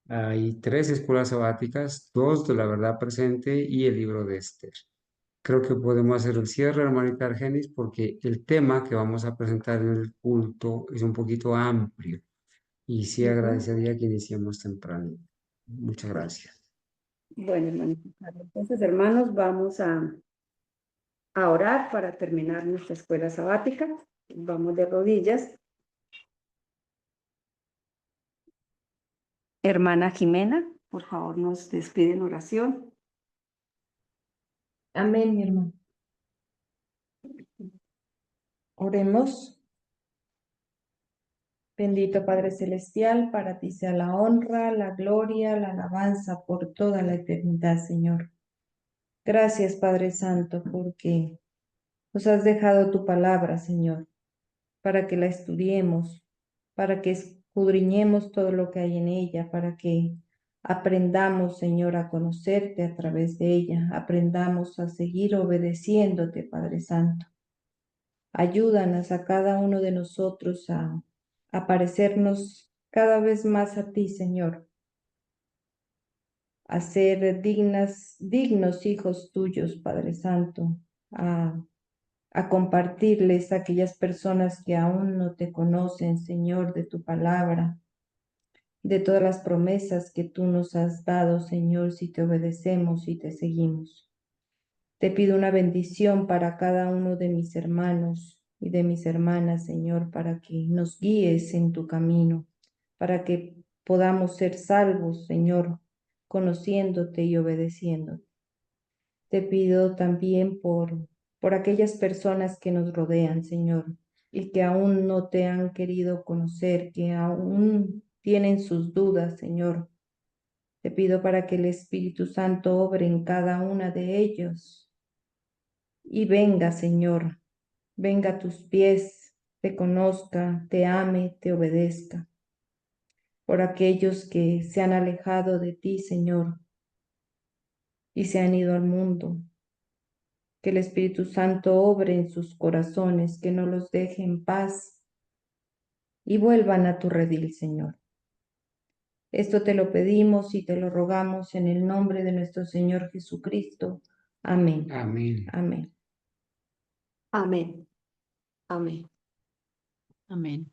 Hay 3 escuelas sabáticas, 2 de la verdad presente y el libro de Esther. Creo que podemos hacer el cierre, hermanita Argenis, porque el tema que vamos a presentar en el culto es un poquito amplio, y sí agradecería que iniciemos temprano. Muchas gracias. Bueno, hermanito Carlos, entonces, hermanos, vamos a orar para terminar nuestra escuela sabática. Vamos de rodillas. Hermana Jimena, por favor, nos despide en oración. Amén, mi hermano. Oremos. Bendito Padre Celestial, para ti sea la honra, la gloria, la alabanza por toda la eternidad, Señor. Gracias, Padre Santo, porque nos has dejado tu palabra, Señor, para que la estudiemos, para que escudriñemos todo lo que hay en ella para que aprendamos, Señor, a conocerte a través de ella, aprendamos a seguir obedeciéndote, Padre Santo. Ayúdanos a cada uno de nosotros a parecernos cada vez más a ti, Señor, a ser dignos hijos tuyos, Padre Santo, a compartirles a aquellas personas que aún no te conocen, Señor, de tu palabra, de todas las promesas que tú nos has dado, Señor, si te obedecemos y te seguimos. Te pido una bendición para cada uno de mis hermanos y de mis hermanas, Señor, para que nos guíes en tu camino, para que podamos ser salvos, Señor, conociéndote y obedeciéndote. Te pido también por aquellas personas que nos rodean, Señor, y que aún no te han querido conocer, que aún tienen sus dudas, Señor. Te pido para que el Espíritu Santo obre en cada una de ellos. Y venga, Señor, venga a tus pies, te conozca, te ame, te obedezca. Por aquellos que se han alejado de ti, Señor, y se han ido al mundo. Que el Espíritu Santo obre en sus corazones, que no los deje en paz y vuelvan a tu redil, Señor. Esto te lo pedimos y te lo rogamos en el nombre de nuestro Señor Jesucristo. Amén. Amén. Amén. Amén. Amén. Amén.